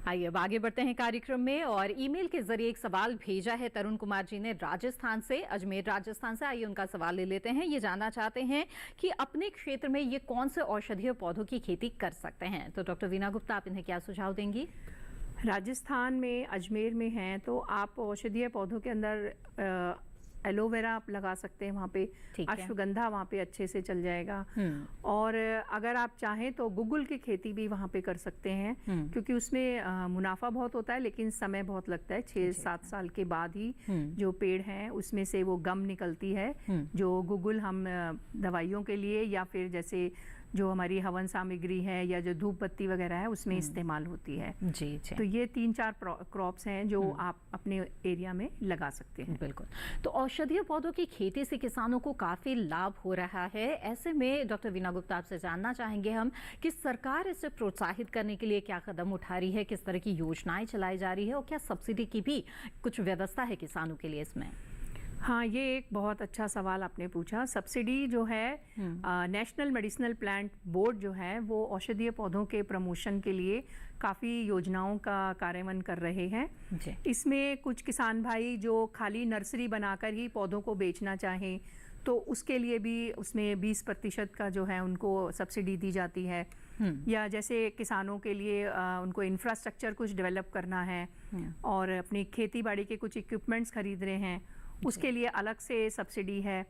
आइए अब आगे बढ़ते हैं कार्यक्रम में और ईमेल के जरिए एक सवाल भेजा है तरुण कुमार जी ने राजस्थान से, अजमेर राजस्थान से। आइए उनका सवाल ले लेते हैं। ये जानना चाहते हैं कि अपने क्षेत्र में ये कौन से औषधीय पौधों की खेती कर सकते हैं। तो डॉक्टर वीना गुप्ता, आप इन्हें क्या सुझाव देंगी? राजस्थान में अजमेर में हैं तो आप औषधीय पौधों के अंदर एलोवेरा आप लगा सकते हैं, वहाँ पे अश्वगंधा वहाँ पे अच्छे से चल जाएगा। और अगर आप चाहें तो गुगुल की खेती भी वहाँ पे कर सकते हैं, क्योंकि उसमें मुनाफा बहुत होता है लेकिन समय बहुत लगता है। 6-7 साल के बाद ही जो पेड़ हैं उसमें से वो गम निकलती है, जो गुगुल हम दवाइयों के लिए या फिर जैसे जो हमारी हवन सामग्री है या जो धूप बत्ती वगैरह है उसमें इस्तेमाल होती है। जी। तो ये 3-4 क्रॉप्स हैं जो आप अपने एरिया में लगा सकते हैं। बिल्कुल। तो औषधीय पौधों की खेती से किसानों को काफी लाभ हो रहा है। ऐसे में डॉक्टर वीना गुप्ता, आपसे जानना चाहेंगे हम कि सरकार इसे प्रोत्साहित करने के लिए क्या कदम उठा रही है, किस तरह की योजनाएं चलाई जा रही है और क्या सब्सिडी की भी कुछ व्यवस्था है किसानों के लिए इसमें? हाँ, ये एक बहुत अच्छा सवाल आपने पूछा। सब्सिडी जो है नेशनल मेडिसिनल प्लांट बोर्ड जो है वो औषधीय पौधों के प्रमोशन के लिए काफ़ी योजनाओं का कार्यान्वयन कर रहे हैं। इसमें कुछ किसान भाई जो खाली नर्सरी बनाकर ही पौधों को बेचना चाहें तो उसके लिए भी उसमें 20% का जो है उनको सब्सिडी दी जाती है। या जैसे किसानों के लिए उनको इंफ्रास्ट्रक्चर कुछ डेवलप करना है और अपनी खेती बाड़ी के कुछ इक्विपमेंट्स खरीद रहे हैं, उसके लिए अलग से सब्सिडी है।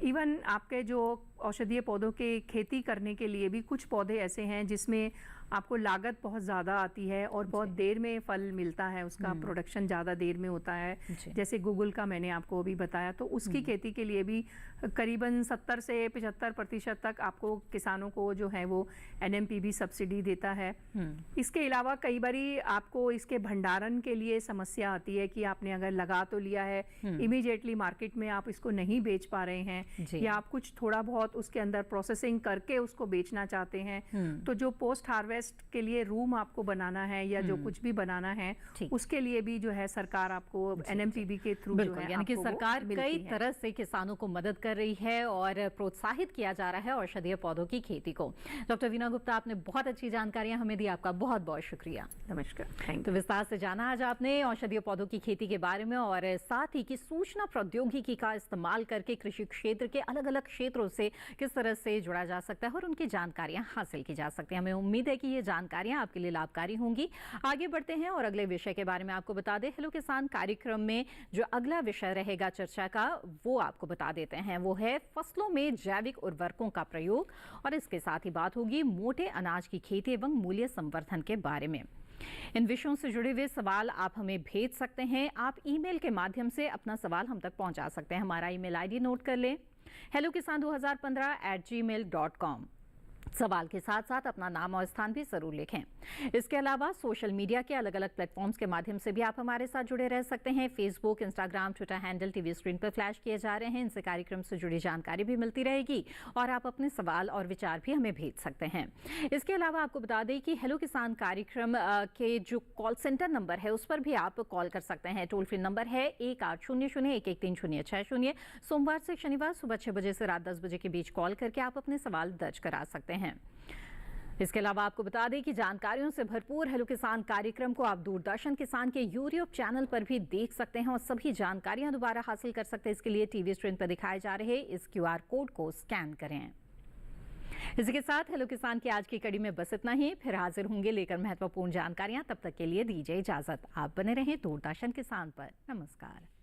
इवन आपके जो औषधीय पौधों के खेती करने के लिए भी कुछ पौधे ऐसे हैं जिसमें आपको लागत बहुत ज़्यादा आती है और बहुत देर में फल मिलता है, उसका प्रोडक्शन ज़्यादा देर में होता है। जैसे गूगल का मैंने आपको अभी बताया, तो उसकी खेती के लिए भी करीबन 70 से 75% तक आपको किसानों को जो है वो NMPB सब्सिडी देता है। इसके अलावा कई बारी आपको इसके भंडारण के लिए समस्या आती है कि आपने अगर लगा तो लिया है, इमीडिएटली मार्केट में आप इसको नहीं बेच पा रहे हैं या आप कुछ थोड़ा बहुत उसके अंदर प्रोसेसिंग करके उसको बेचना चाहते हैं, तो जो पोस्ट हार्वेस्ट के लिए रूम आपको बनाना है या जो कुछ भी बनाना है उसके लिए भी जो है सरकार आपको NMPB के थ्रू जो है, यानी कि सरकार कई तरह से किसानों को मदद कर रही है और प्रोत्साहित किया जा रहा है औषधीय पौधों की खेती को। डॉक्टर वीना गुप्ता, आपने बहुत अच्छी जानकारियां हमें दी, आपका बहुत बहुत शुक्रिया। नमस्कार। तो विस्तार से जाना आज आपने औषधीय पौधों की खेती के बारे में और साथ ही कि सूचना प्रौद्योगिकी का इस्तेमाल करके कृषि क्षेत्र के अलग अलग क्षेत्रों से किस तरह से जुड़ा जा सकता है और उनकी जानकारियां हासिल की जा सकती हैं। हमें उम्मीद है कि ये जानकारियां आपके लिए लाभकारी होंगी। आगे बढ़ते हैं और अगले विषय के बारे में आपको बता दें। हेलो किसान कार्यक्रम में जो अगला विषय रहेगा चर्चा का वो आपको बता देते हैं, वो है फसलों में जैविक उर्वरकों का प्रयोग और इसके साथ ही बात होगी मोटे अनाज की खेती एवं मूल्य संवर्धन के बारे में। इन विषयों से जुड़े हुए सवाल आप हमें भेज सकते हैं। आप ईमेल के माध्यम से अपना सवाल हम तक पहुंचा सकते हैं। हमारा ईमेल आईडी नोट कर लें, hellokisan2015@gmail.com। सवाल के साथ साथ अपना नाम और स्थान भी जरूर लिखें। इसके अलावा सोशल मीडिया के अलग अलग प्लेटफॉर्म्स के माध्यम से भी आप हमारे साथ जुड़े रह सकते हैं। Facebook, Instagram, Twitter handle TV screen पर फ्लैश किए जा रहे हैं। इनसे कार्यक्रम से जुड़ी जानकारी भी मिलती रहेगी और आप अपने सवाल और विचार भी हमें भेज सकते हैं। इसके अलावा आपको बता दें कि हेलो किसान कार्यक्रम के जो कॉल सेंटर नंबर है उस पर भी आप कॉल कर सकते हैं। टोल फ्री नंबर है 1800-113-060। सोमवार से शनिवार सुबह 6 बजे से रात 10 बजे के बीच कॉल करके आप अपने सवाल दर्ज करा सकते हैं। इसके अलावा आपको बता दें कि जानकारियों से भरपूर हेलो किसान कार्यक्रम को आप दूरदर्शन किसान के यूट्यूब चैनल पर भी देख सकते हैं और सभी जानकारियां दोबारा हासिल कर सकते हैं। इसके लिए टीवी स्क्रीन पर दिखाए जा रहे इस QR कोड को स्कैन करें। इसी के साथ हेलो किसान की आज की कड़ी में बस इतना ही। फिर हाजिर होंगे लेकर महत्वपूर्ण जानकारियां। तब तक के लिए दीजिए इजाजत। आप बने रहें दूरदर्शन किसान पर। नमस्कार।